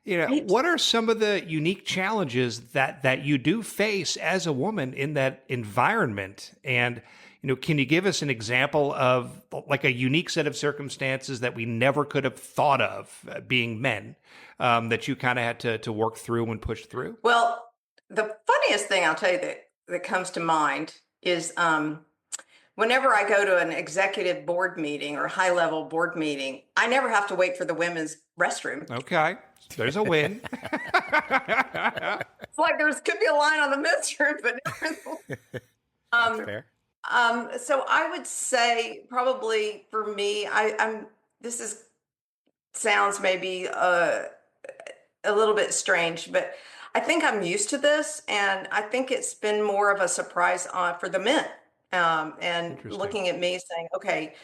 Right. What are some of the unique challenges that you do face as a woman in that environment? And, can you give us an example of like a unique set of circumstances that we never could have thought of being men that you kind of had to work through and push through? Well, the funniest thing I'll tell you that comes to mind is whenever I go to an executive board meeting or high level board meeting, I never have to wait for the women's restroom. Okay. There's a win. It's like could be a line on the men's room, but never. Fair. So I would say probably for me, sounds maybe a little bit strange, but I think I'm used to this, and I think it's been more of a surprise for the men. And Interesting. looking at me saying, okay,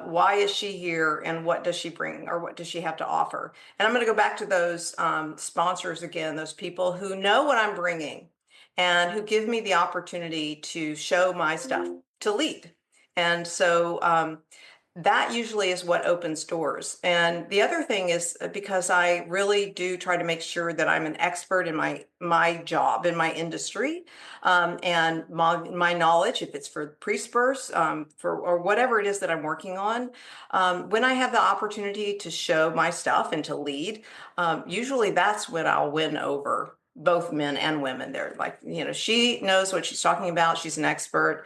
why is she here, and what does she bring, or what does she have to offer? And I'm going to go back to those sponsors again, those people who know what I'm bringing and who give me the opportunity to show my stuff, to lead. And so that usually is what opens doors. And the other thing is because I really do try to make sure that I'm an expert in my job, in my industry, and my knowledge, if it's for Presperse, or whatever it is that I'm working on. When I have the opportunity to show my stuff and to lead, usually that's when I'll win over both men and women. They're like, she knows what she's talking about. She's an expert.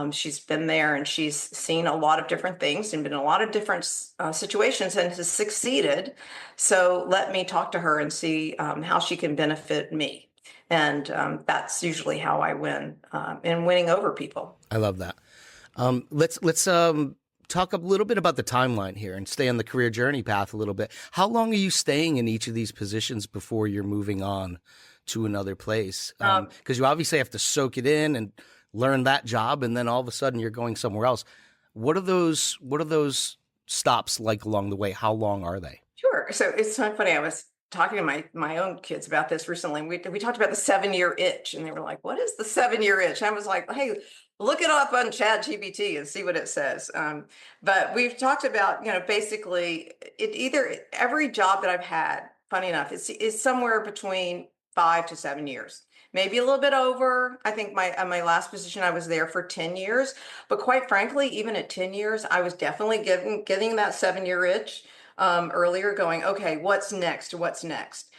She's been there and she's seen a lot of different things and been in a lot of different situations and has succeeded. So let me talk to her and see how she can benefit me. And that's usually how I win in winning over people. I love that. Let's talk a little bit about the timeline here and stay on the career journey path a little bit. How long are you staying in each of these positions before you're moving on to another place? Because you obviously have to soak it in and learn that job, and then all of a sudden you're going somewhere else. What are those stops like along the way? How long are they? Sure. So it's so funny. I was talking to my own kids about this recently. We talked about the 7-year itch, and they were like, "What is the 7-year itch?" I was like, "Hey, look it up on ChatGPT and see what it says." But we've talked about, basically every job that I've had. Funny enough, is somewhere between 5 to 7 years. Maybe a little bit over. I think my last position, I was there for 10 years. But quite frankly, even at 10 years, I was definitely getting that 7-year itch earlier, going, okay, what's next? What's next?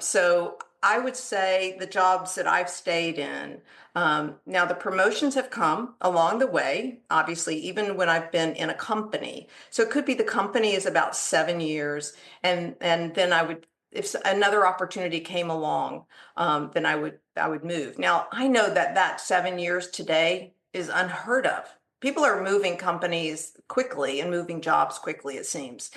So I would say the jobs that I've stayed in, now the promotions have come along the way, obviously, even when I've been in a company. So it could be the company is about 7 years, and then I would, if another opportunity came along, then I would move. Now I know that 7 years today is unheard of. People are moving companies quickly and moving jobs quickly, it seems.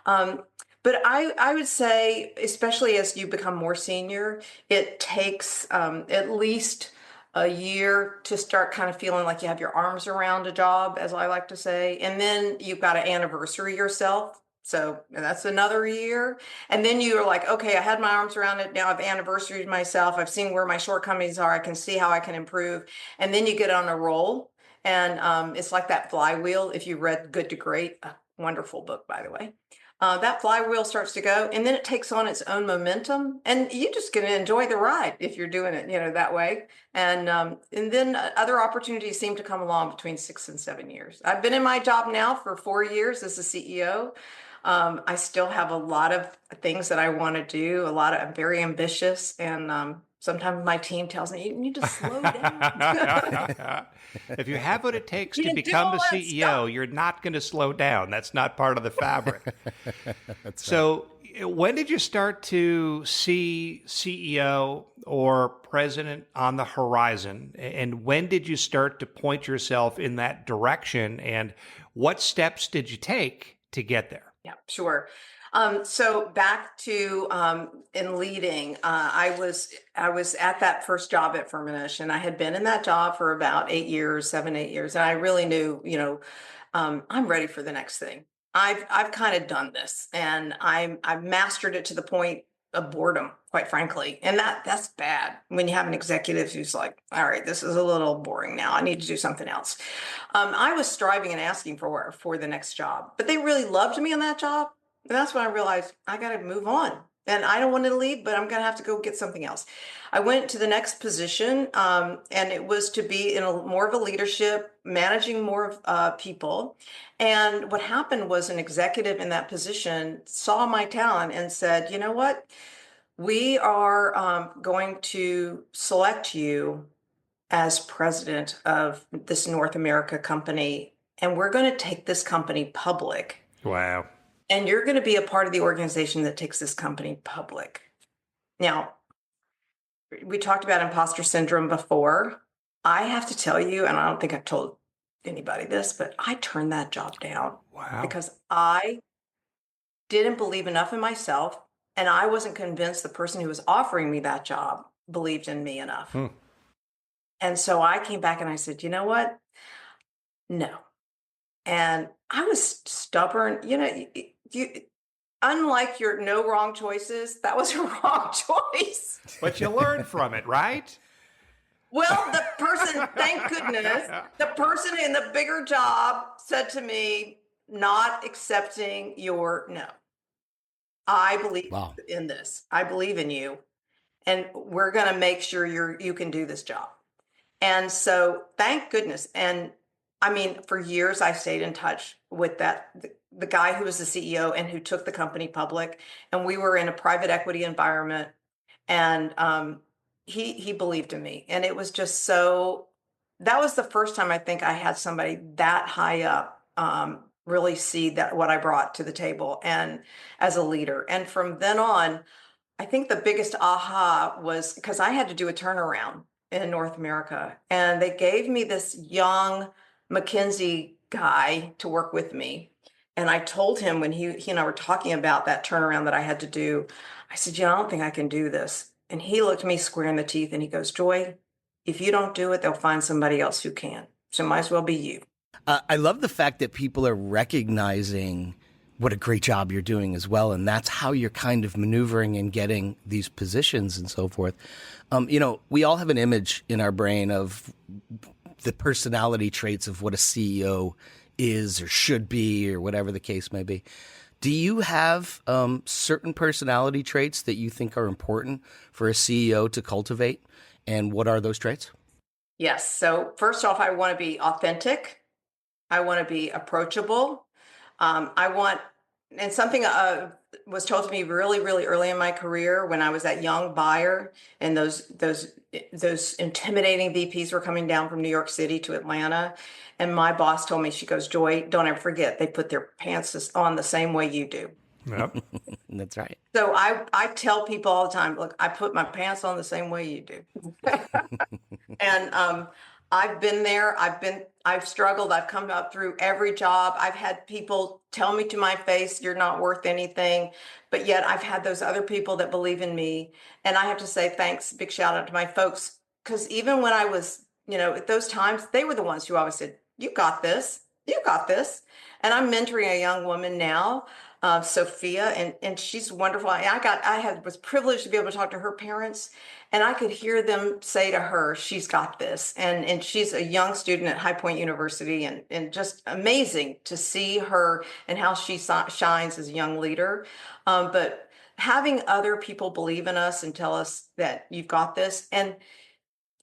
But I would say, especially as you become more senior, it takes at least a year to start kind of feeling like you have your arms around a job, as I like to say. And then you've got to anniversary yourself. So that's another year. And then you're like, okay, I had my arms around it. Now I've anniversaried myself. I've seen where my shortcomings are. I can see how I can improve. And then you get on a roll. And it's like that flywheel. If you read Good to Great, a wonderful book, by the way, that flywheel starts to go, and then it takes on its own momentum, and you're just going to enjoy the ride if you're doing it, that way. And then other opportunities seem to come along between 6 and 7 years. I've been in my job now for 4 years as a CEO. I still have a lot of things that I want to do. I'm very ambitious, and sometimes my team tells me, you need to slow down. If you have what it takes You to can do become all a that CEO, stuff. you're not going to slow down. That's not part of the fabric. That's So, when did you start to see CEO or president on the horizon? And when did you start to point yourself in that direction? And what steps did you take to get there? Yeah, sure. So back to in leading, I was at that first job at Firmenich, and I had been in that job for about 8 years, 7, 8 years, and I really knew, I'm ready for the next thing. I've kind of done this, and I've mastered it to the point of boredom, quite frankly, and that's bad when you have an executive who's like, all right, this is a little boring now. I need to do something else. I was striving and asking for the next job, but they really loved me on that job. And that's when I realized I got to move on. And I don't want to leave, but I'm going to have to go get something else. I went to the next position, and it was to be in more of a leadership, managing more people. And what happened was an executive in that position saw my talent and said, you know what? We are going to select you as president of this North America company, and we're going to take this company public. Wow. And you're going to be a part of the organization that takes this company public. Now, we talked about imposter syndrome before. I have to tell you, and I don't think I've told anybody this, but I turned that job down. Wow. Because I didn't believe enough in myself, and I wasn't convinced the person who was offering me that job believed in me enough. And so I came back and I said, you know what? No. And I was stubborn. Unlike your no wrong choices, that was a wrong choice. But you learned from it, right? Well, the person, thank goodness, the person in the bigger job said to me, not accepting your no. I believe in this. I believe in you. And we're going to make sure you can do this job. And so thank goodness. And I mean, for years, I stayed in touch with the guy who was the CEO and who took the company public. And we were in a private equity environment. And he believed in me. And it was just that was the first time I think I had somebody that high up really see that what I brought to the table and as a leader. And from then on, I think the biggest aha was because I had to do a turnaround in North America. And they gave me this young McKinsey guy to work with me. And I told him when he and I were talking about that turnaround that I had to do, I said, I don't think I can do this. And he looked me square in the teeth and he goes, Joy, if you don't do it, they'll find somebody else who can. So it might as well be you. I love the fact that people are recognizing what a great job you're doing as well. And that's how you're kind of maneuvering and getting these positions and so forth. We all have an image in our brain of the personality traits of what a CEO is or should be or whatever the case may be. Do you have certain personality traits that you think are important for a CEO to cultivate? And what are those traits? Yes. So first off, I want to be authentic. I want to be approachable. And something was told to me really, really early in my career when I was that young buyer, and those intimidating VPs were coming down from New York City to Atlanta. And my boss told me, she goes, Joy, don't ever forget, they put their pants on the same way you do. Yep. That's right. So I tell people all the time, look, I put my pants on the same way you do. And I've been there. I've struggled. I've come up through every job. I've had people tell me to my face, you're not worth anything. But yet I've had those other people that believe in me. And I have to say thanks, big shout out to my folks. Because even when I was, at those times, they were the ones who always said, you got this, you got this. And I'm mentoring a young woman now, Sophia, and she's wonderful. Was privileged to be able to talk to her parents, and I could hear them say to her, she's got this. And she's a young student at High Point University, and just amazing to see her and how she shines as a young leader. But having other people believe in us and tell us that you've got this. And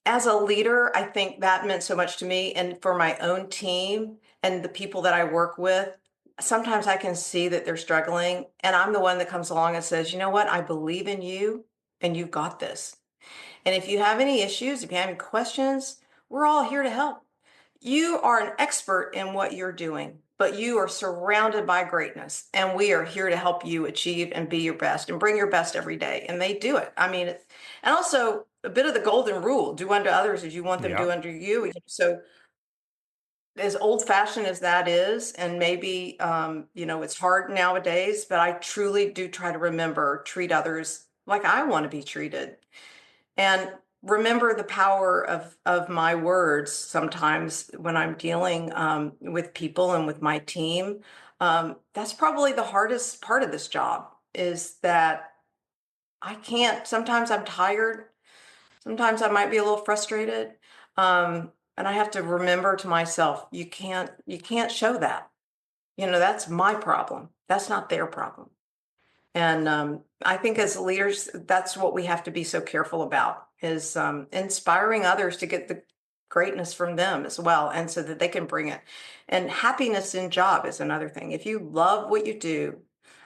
as a leader, I think that meant so much to me, and for my own team and the people that I work with. Sometimes I can see that they're struggling, and I'm the one that comes along and says, you know what, I believe in you and you've got this. And if you have any issues, if you have any questions, we're all here to help. You are an expert in what you're doing, but you are surrounded by greatness, and we are here to help you achieve and be your best and bring your best every day. And they do it. I mean, and also a bit of the golden rule, do unto others as you want them to do unto you. So as old fashioned as that is, and maybe, it's hard nowadays, but I truly do try to remember, treat others like I want to be treated. And remember the power of my words sometimes when I'm dealing with people and with my team. That's probably the hardest part of this job, is that sometimes I'm tired. Sometimes I might be a little frustrated. And I have to remember to myself, you can't show that. That's my problem. That's not their problem. And I think as leaders, that's what we have to be so careful about, is inspiring others to get the greatness from them as well, and so that they can bring it. And happiness in job is another thing. If you love what you do,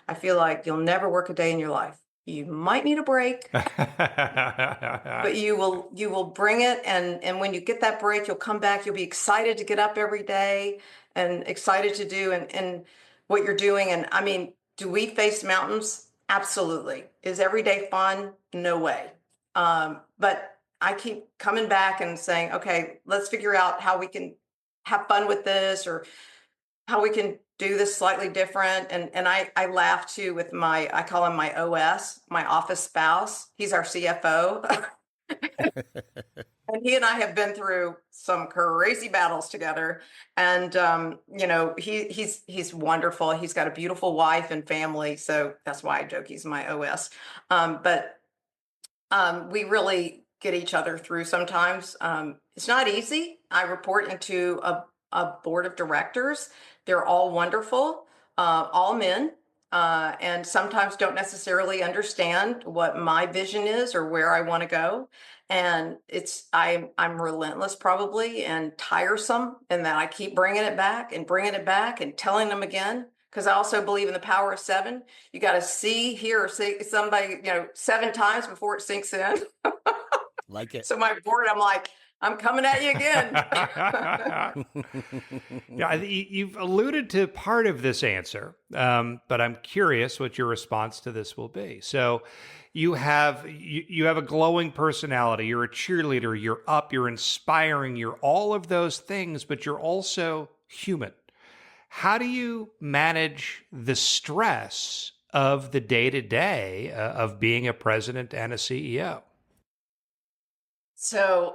I feel like you'll never work a day in your life. You might need a break, but you will bring it. And when you get that break, you'll come back, you'll be excited to get up every day and excited to do and what you're doing. And I mean, do we face mountains? Absolutely. Is every day fun? No way. But I keep coming back and saying, okay, let's figure out how we can have fun with this, or how we can do this slightly different. And I laugh too with I call him my OS, my office spouse. He's our CFO. And he and I have been through some crazy battles together. And, he's wonderful. He's got a beautiful wife and family. So that's why I joke he's my OS. But we really get each other through sometimes. It's not easy. I report into a board of directors. They're all wonderful, all men. And sometimes don't necessarily understand what my vision is or where I want to go. And I'm relentless probably, and tiresome, and that I keep bringing it back and telling them again, because I also believe in the power of 7. You got to hear, or see somebody, 7 times before it sinks in. Like it. So my board, I'm like, I'm coming at you again. Yeah, you've alluded to part of this answer, but I'm curious what your response to this will be. So you have a glowing personality. You're a cheerleader. You're up. You're inspiring. You're all of those things, but you're also human. How do you manage the stress of the day to day of being a president and a CEO? So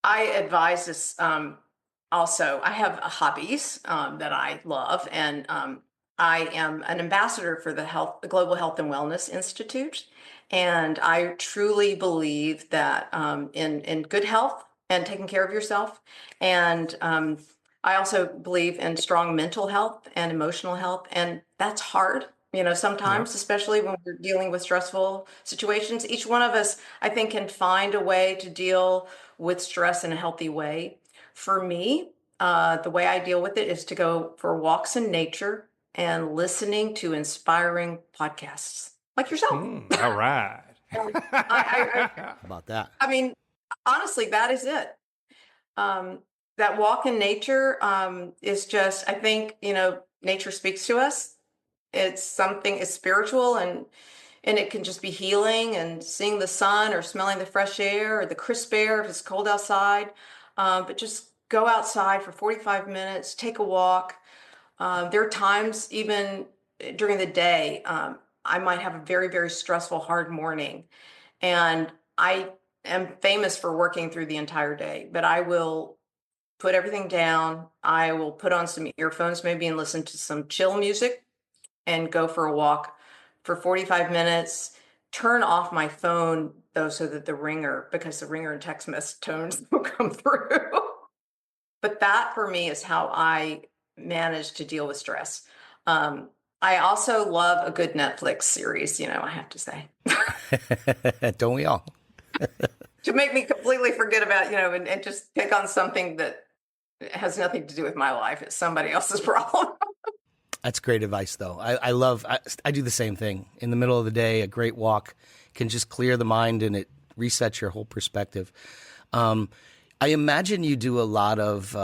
I advise this also. I have hobbies that I love, and I am an ambassador for the Global Health and Wellness Institute. And I truly believe that in good health and taking care of yourself. And I also believe in strong mental health and emotional health. And that's hard, Yeah. sometimes, especially when we're dealing with stressful situations. Each one of us, I think, can find a way to deal with stress in a healthy way. For me, the way I deal with it is to go for walks in nature and listening to inspiring podcasts like yourself. All right. And I, How about that? I mean, honestly, that is it. Um, that walk in nature is just, I think, nature speaks to us. It's something, it's spiritual, and it can just be healing, and seeing the sun or smelling the fresh air or the crisp air if it's cold outside. But just go outside for 45 minutes, take a walk. There are times, even during the day, I might have a very, very stressful, hard morning. And I am famous for working through the entire day, but I will put everything down. I will put on some earphones maybe and listen to some chill music and go for a walk for 45 minutes. Turn off my phone though, so that because the ringer and text message tones will come through. But that for me is how I manage to deal with stress. I also love a good Netflix series, I have to say, Don't we all? to make me completely forget about, and just take on something that has nothing to do with my life. It's somebody else's problem. That's great advice, though. I do the same thing. In the middle of the day, a great walk can just clear the mind and it resets your whole perspective. I imagine you do a lot of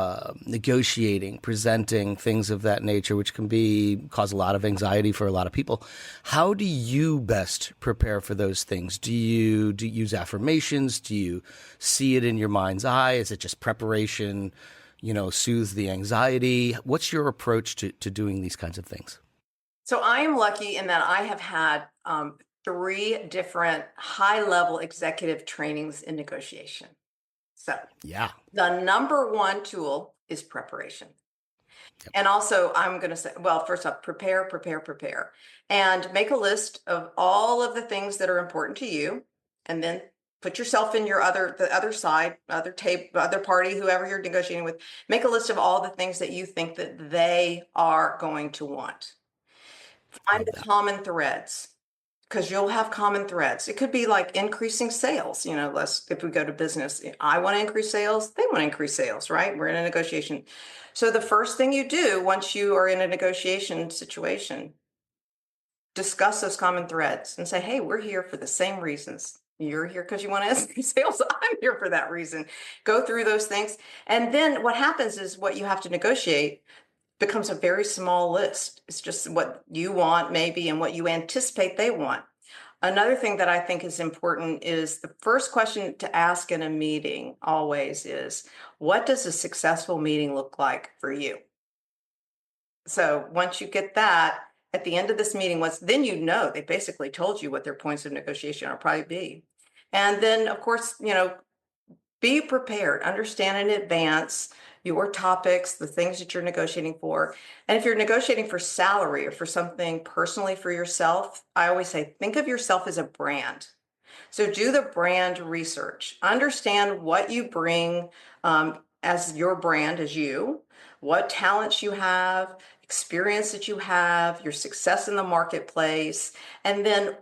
negotiating, presenting, things of that nature, which can cause a lot of anxiety for a lot of people. How do you best prepare for those things? Do you use affirmations? Do you see it in your mind's eye? Is it just preparation, soothe the anxiety? What's your approach to doing these kinds of things? So I am lucky in that I have had 3 different high-level executive trainings in negotiation. So Yeah. the number one tool is preparation. And also, I'm going to say, well, first off, prepare, prepare, prepare, and make a list of all of the things that are important to you, and then put yourself in the other side, other party, whoever you're negotiating with. Make a list of all the things that you think that they are going to want. Find Love the that. common threads, because you'll have common threads. It could be like increasing sales, if we go to business, I want to increase sales, they want to increase sales, right? We're in a negotiation. So the first thing you do once you are in a negotiation situation, discuss those common threads and say, hey, we're here for the same reasons. You're here because you want to increase sales. I'm here for that reason. Go through those things. And then what happens is what you have to negotiate becomes a very small list. It's just what you want, maybe, and what you anticipate they want. Another thing that I think is important is the first question to ask in a meeting always is, what does a successful meeting look like for you? So once you get that, at the end of this meeting, then they basically told you what their points of negotiation are probably be. And then, of course, be prepared, understand in advance your topics, the things that you're negotiating for. And if you're negotiating for salary or for something personally for yourself, I always say, think of yourself as a brand. So do the brand research, understand what you bring as your brand, as you, what talents you have, experience that you have, your success in the marketplace, and then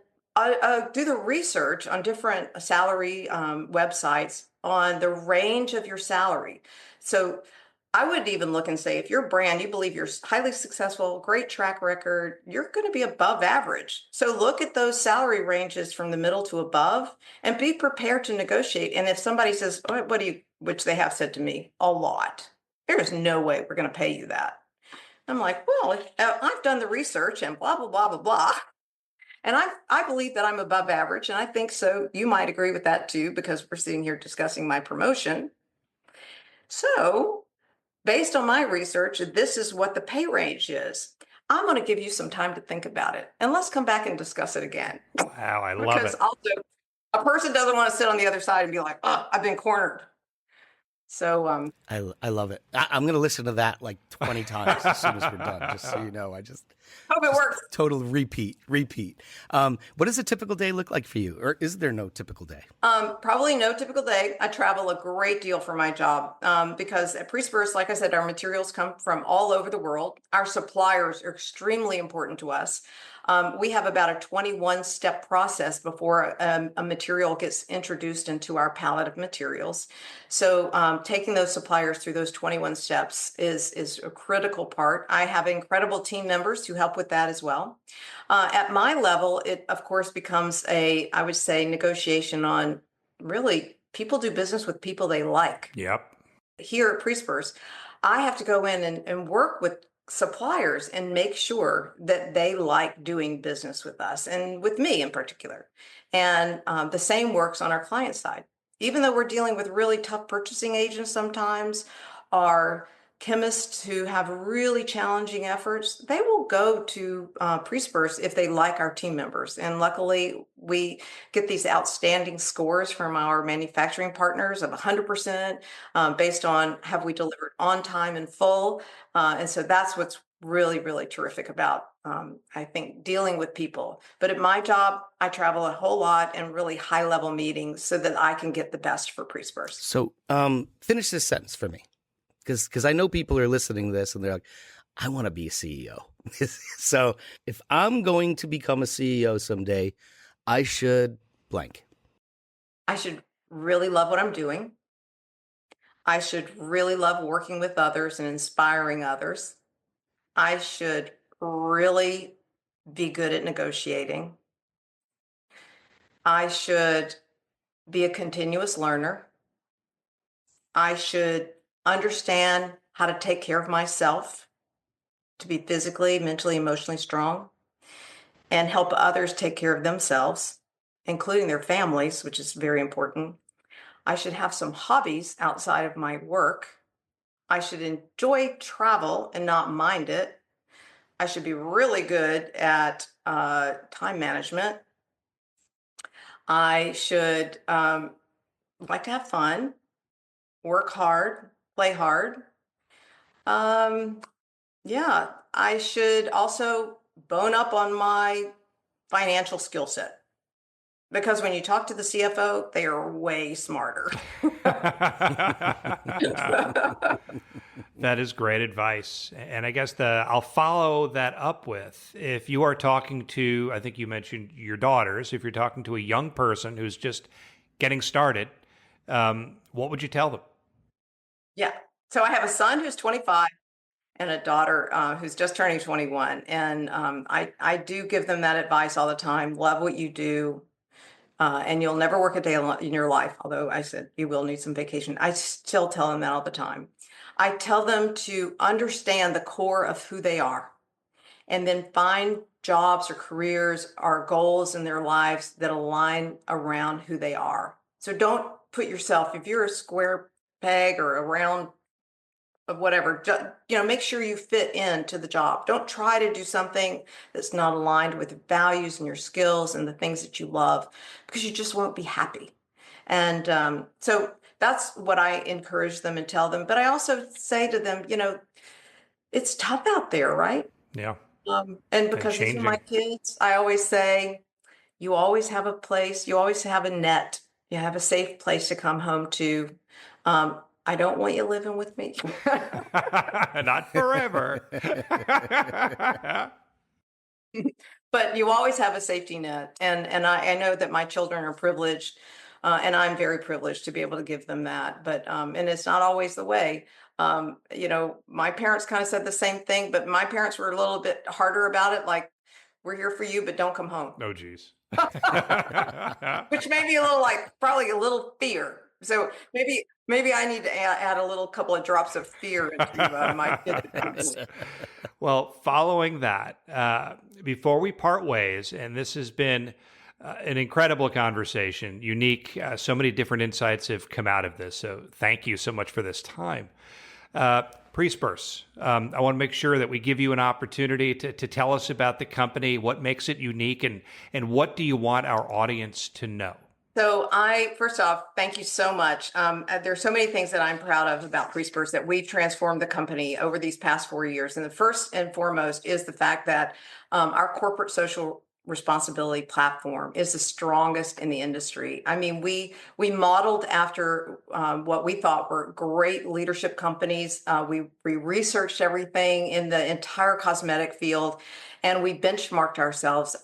do the research on different salary websites on the range of your salary. So I would even look and say, if your brand, you believe you're highly successful, great track record, you're going to be above average. So look at those salary ranges from the middle to above and be prepared to negotiate. And if somebody says, which they have said to me a lot, there is no way we're going to pay you that. I'm like, well, I've done the research and blah, blah, blah, blah, blah. And I believe that I'm above average. And I think so. You might agree with that too, because we're sitting here discussing my promotion. So based on my research, this is what the pay range is. I'm going to give you some time to think about it, and let's come back and discuss it again. Wow, I love Because it. also, a person doesn't want to sit on the other side and be like, "Oh, I've been cornered." So, I love it. I'm going to listen to that like 20 times as soon as we're done, just so you know. I just hope it works. total repeat. What does a typical day look like for you? Or is there no typical day? Probably no typical day. I travel a great deal for my job because at Presperse, like I said, our materials come from all over the world. Our suppliers are extremely important to us. We have about a 21-step process before a material gets introduced into our palette of materials. So taking those suppliers through those 21 steps is a critical part. I have incredible team members who help with that as well. At my level, it of course becomes I would say, negotiation on really people do business with people they like. Yep. Here at Presperse, I have to go in and work with suppliers and make sure that they like doing business with us and with me in particular. And the same works on our client side. Even though we're dealing with really tough purchasing agents sometimes, our chemists who have really challenging efforts, they will go to Presperse if they like our team members. And luckily, we get these outstanding scores from our manufacturing partners of 100% based on have we delivered on time and full. And so that's what's really, really terrific about, I think, dealing with people. But at my job, I travel a whole lot and really high level meetings so that I can get the best for Presperse. So finish this sentence for me. Because I know people are listening to this and they're like, I want to be a CEO. So if I'm going to become a CEO someday, I should blank. I should really love what I'm doing. I should really love working with others and inspiring others. I should really be good at negotiating. I should be a continuous learner. I should understand how to take care of myself, to be physically, mentally, emotionally strong, and help others take care of themselves, including their families, which is very important. I should have some hobbies outside of my work. I should enjoy travel and not mind it. I should be really good at time management. I should like to have fun, work hard, play hard. Yeah, I should also bone up on my financial skill set because when you talk to the CFO, they are way smarter. That is great advice. And I guess I'll follow that up with, if you are talking to, I think you mentioned your daughters, if you're talking to a young person who's just getting started, what would you tell them? Yeah. So I have a son who's 25 and a daughter who's just turning 21. And I do give them that advice all the time. Love what you do. And you'll never work a day in your life. Although I said you will need some vacation. I still tell them that all the time. I tell them to understand the core of who they are and then find jobs or careers or goals in their lives that align around who they are. So don't put yourself, if you're a square peg or a round of whatever, make sure you fit into the job. Don't try to do something that's not aligned with your values and your skills and the things that you love, because you just won't be happy. And so that's what I encourage them and tell them. But I also say to them, it's tough out there, right? Yeah. And because these are my kids, I always say, you always have a place, you always have a net, you have a safe place to come home to. I don't want you living with me. Not forever. But you always have a safety net. And I know that my children are privileged, and I'm very privileged to be able to give them that. But and it's not always the way. My parents kind of said the same thing, but my parents were a little bit harder about it. Like, we're here for you, but don't come home. Oh, geez. Which made me probably a little fear. So maybe I need to add a little couple of drops of fear into my kid. Well, following that, before we part ways, and this has been an incredible conversation, unique, so many different insights have come out of this. So thank you so much for this time. Presperse. I want to make sure that we give you an opportunity to tell us about the company, what makes it unique, and what do you want our audience to know? So first off, thank you so much. There's so many things that I'm proud of about Presperse that we've transformed the company over these past 4 years. And the first and foremost is the fact that our corporate social responsibility platform is the strongest in the industry. I mean, we modeled after what we thought were great leadership companies. We researched everything in the entire cosmetic field, and we benchmarked ourselves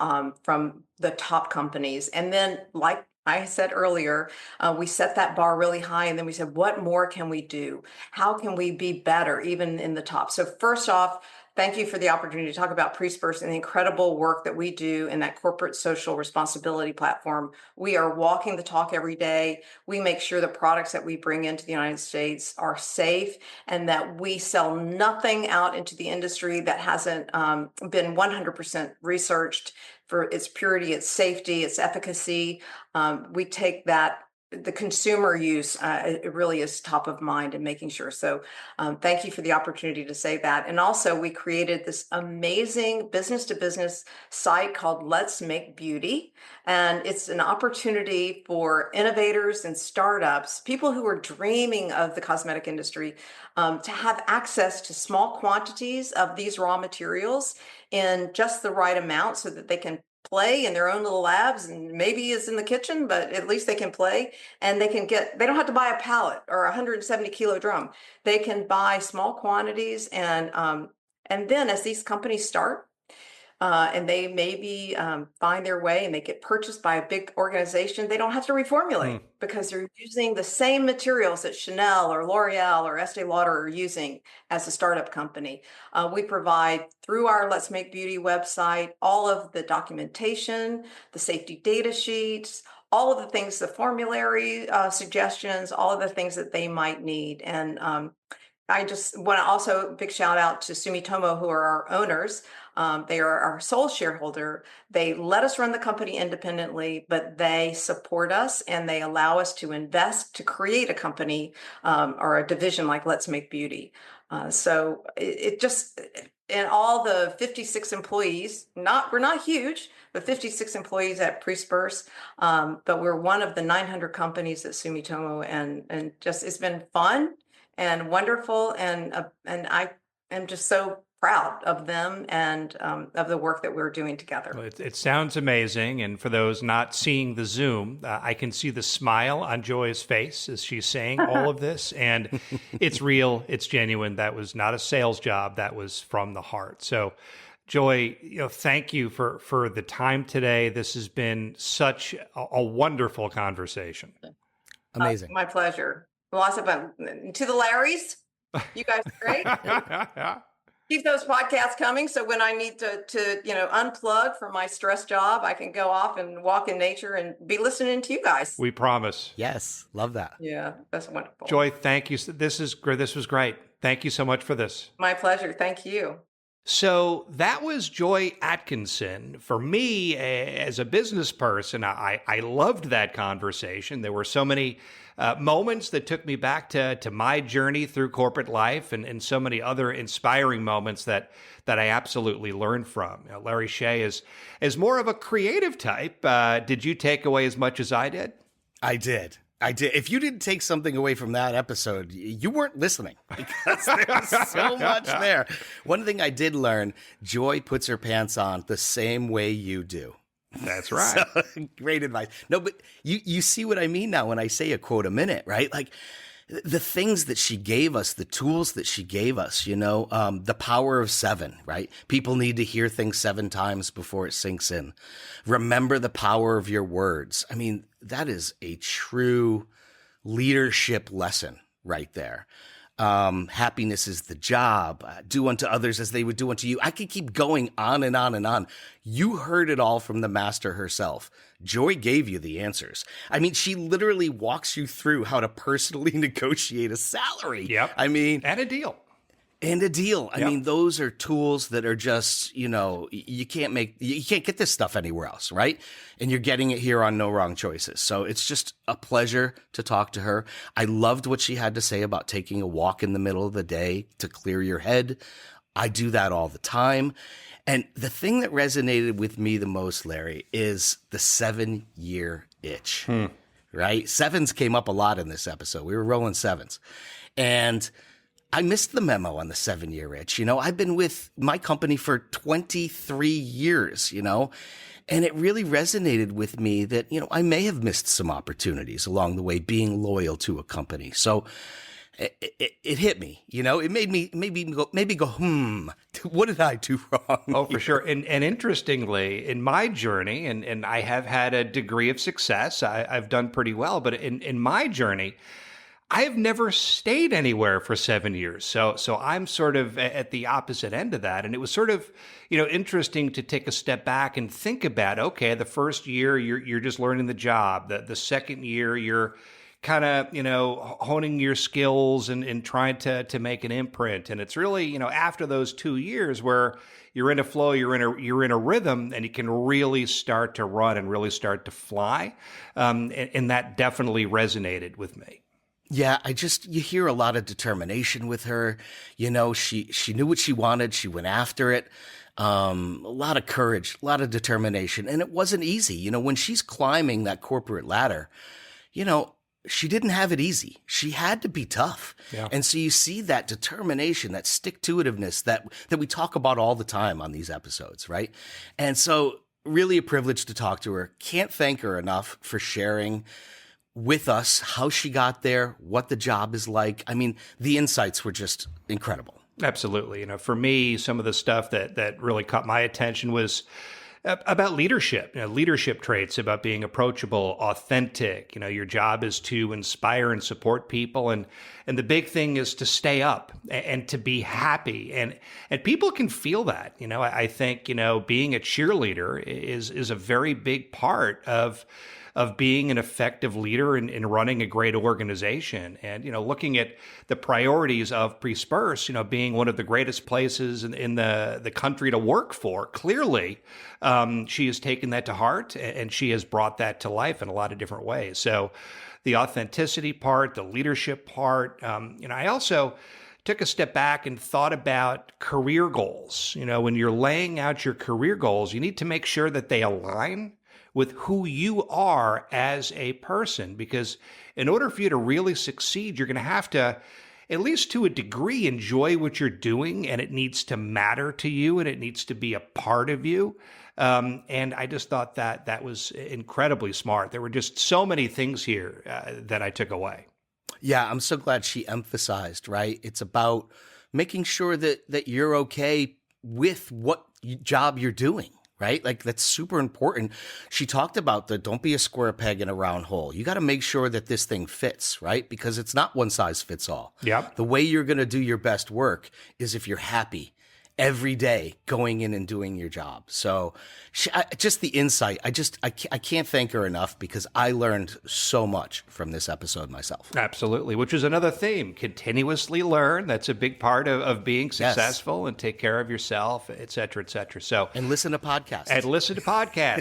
from the top companies. And then, like I said earlier, we set that bar really high, and then we said, what more can we do? How can we be better, even in the top? So first off, thank you for the opportunity to talk about Presperse and the incredible work that we do in that corporate social responsibility platform. We are walking the talk every day. We make sure the products that we bring into the United States are safe and that we sell nothing out into the industry that hasn't been 100% researched for its purity, its safety, its efficacy. We take that. The consumer use, it really is top of mind and making sure. So thank you for the opportunity to say that. And also we created this amazing business to business site called Let's Make Beauty. And it's an opportunity for innovators and startups, people who are dreaming of the cosmetic industry, to have access to small quantities of these raw materials in just the right amount so that they can play in their own little labs, and maybe it's in the kitchen, but at least they can play, and they don't have to buy a pallet or a 170 kilo drum. They can buy small quantities, and then as these companies start, and they maybe find their way and they get purchased by a big organization, they don't have to reformulate because they're using the same materials that Chanel or L'Oreal or Estee Lauder are using as a startup company. We provide, through our Let's Make Beauty website, all of the documentation, the safety data sheets, all of the things, the formulary suggestions, all of the things that they might need. And I just want to also big shout out to Sumitomo, who are our owners. They are our sole shareholder. They let us run the company independently, but they support us and they allow us to invest to create a company or a division like Let's Make Beauty. So it just, and all the 56 employees, we're not huge, but 56 employees at Presperse, but we're one of the 900 companies at Sumitomo, and just it's been fun and wonderful, and I am just so proud of them and of the work that we're doing together. Well, it sounds amazing, and for those not seeing the Zoom, I can see the smile on Joy's face as she's saying all of this, and it's real, it's genuine. That was not a sales job, that was from the heart. So, Joy, thank you for the time today. This has been such a wonderful conversation. Amazing. My pleasure. Lots of fun. To the Larrys, you guys are great. Keep those podcasts coming, so when I need to unplug from my stress job, I can go off and walk in nature and be listening to you guys. We promise. Yes, love that. Yeah, that's wonderful. Joy, thank you. This was great. Thank you so much for this. My pleasure. Thank you. So that was Joy Atkinson. For me, as a business person, I loved that conversation. There were so many moments that took me back to my journey through corporate life, and so many other inspiring moments that I absolutely learned from. Larry Shea is more of a creative type. Did you take away as much as I did? I did. If you didn't take something away from that episode, you weren't listening, because there's so much there. One thing I did learn, Joy puts her pants on the same way you do. That's right. So, great advice. No, but you see what I mean now when I say a quote a minute, right? Like the things that she gave us, the tools that she gave us, the power of 7, right? People need to hear things 7 times before it sinks in. Remember the power of your words. I mean, that is a true leadership lesson right there. Happiness is the job. Do unto others as they would do unto you. I could keep going on and on and on. You heard it all from the master herself. Joy gave you the answers. I mean, she literally walks you through how to personally negotiate a salary. Yep. I mean, and a deal. And a deal. I Yep. mean, those are tools that are just, you can't get this stuff anywhere else, right? And you're getting it here on No Wrong Choices. So it's just a pleasure to talk to her. I loved what she had to say about taking a walk in the middle of the day to clear your head. I do that all the time. And the thing that resonated with me the most, Larry, is the 7-year itch, right? Sevens came up a lot in this episode. We were rolling sevens. And I missed the memo on the 7-year itch. I've been with my company for 23 years, and it really resonated with me that, I may have missed some opportunities along the way being loyal to a company. So it hit me, it made me maybe go, what did I do wrong? Oh, for sure. And interestingly, in my journey, and I have had a degree of success, I've done pretty well, but in my journey, I have never stayed anywhere for 7 years. So I'm sort of at the opposite end of that. And it was sort of, interesting to take a step back and think about, okay, the first year you're just learning the job. The second year you're kind of, honing your skills and trying to make an imprint. And it's really, after those 2 years where you're in a flow, you're in a rhythm, and you can really start to run and really start to fly. And that definitely resonated with me. Yeah, you hear a lot of determination with her. She knew what she wanted. She went after it. A lot of courage, a lot of determination. And it wasn't easy. When she's climbing that corporate ladder, she didn't have it easy. She had to be tough. Yeah. And so you see that determination, that stick-to-itiveness that we talk about all the time on these episodes, right? And so really a privilege to talk to her. Can't thank her enough for sharing with us how she got there, what the job is like. I mean, the insights were just incredible. Absolutely. For me, some of the stuff that really caught my attention was about leadership, leadership traits, about being approachable, authentic. Your job is to inspire and support people. And the big thing is to stay up and to be happy. And people can feel that. I think, being a cheerleader is a very big part of being an effective leader in running a great organization. And, looking at the priorities of Presperse, being one of the greatest places in the country to work for, clearly she has taken that to heart, and she has brought that to life in a lot of different ways. So the authenticity part, the leadership part, I also took a step back and thought about career goals. When you're laying out your career goals, you need to make sure that they align with who you are as a person, because in order for you to really succeed, you're going to have to, at least to a degree, enjoy what you're doing, and it needs to matter to you, and it needs to be a part of you. And I just thought that was incredibly smart. There were just so many things here that I took away. Yeah, I'm so glad she emphasized, right? It's about making sure that you're okay with what job you're doing. Right? Like, that's super important. She talked about don't be a square peg in a round hole. You got to make sure that this thing fits, right? Because it's not one size fits all. Yep. The way you're going to do your best work is if you're happy every day going in and doing your job. So just the insight, I can't thank her enough, because I learned so much from this episode myself. Absolutely, which is another theme. Continuously learn. That's a big part of being successful, and take care of yourself, et cetera, et cetera. So, and listen to podcasts.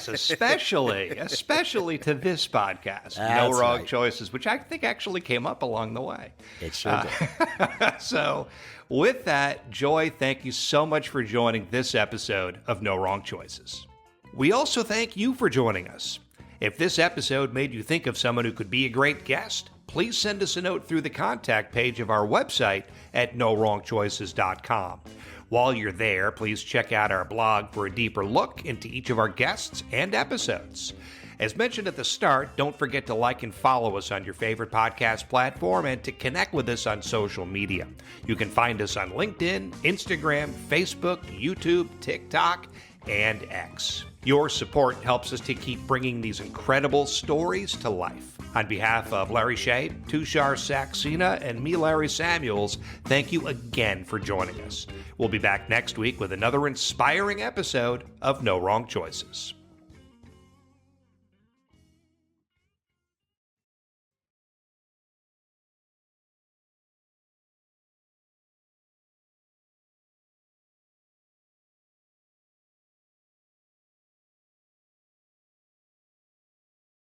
especially to this podcast, No Wrong Choices, which I think actually came up along the way. It sure did. So with that, Joy, thank you so much for joining this episode of No Wrong Choices. We also thank you for joining us. If this episode made you think of someone who could be a great guest, please send us a note through the contact page of our website at NoWrongChoices.com. While you're there, please check out our blog for a deeper look into each of our guests and episodes. As mentioned at the start, don't forget to like and follow us on your favorite podcast platform, and to connect with us on social media. You can find us on LinkedIn, Instagram, Facebook, YouTube, TikTok, and X. Your support helps us to keep bringing these incredible stories to life. On behalf of Larry Shea, Tushar Saxena, and me, Larry Samuels, thank you again for joining us. We'll be back next week with another inspiring episode of No Wrong Choices.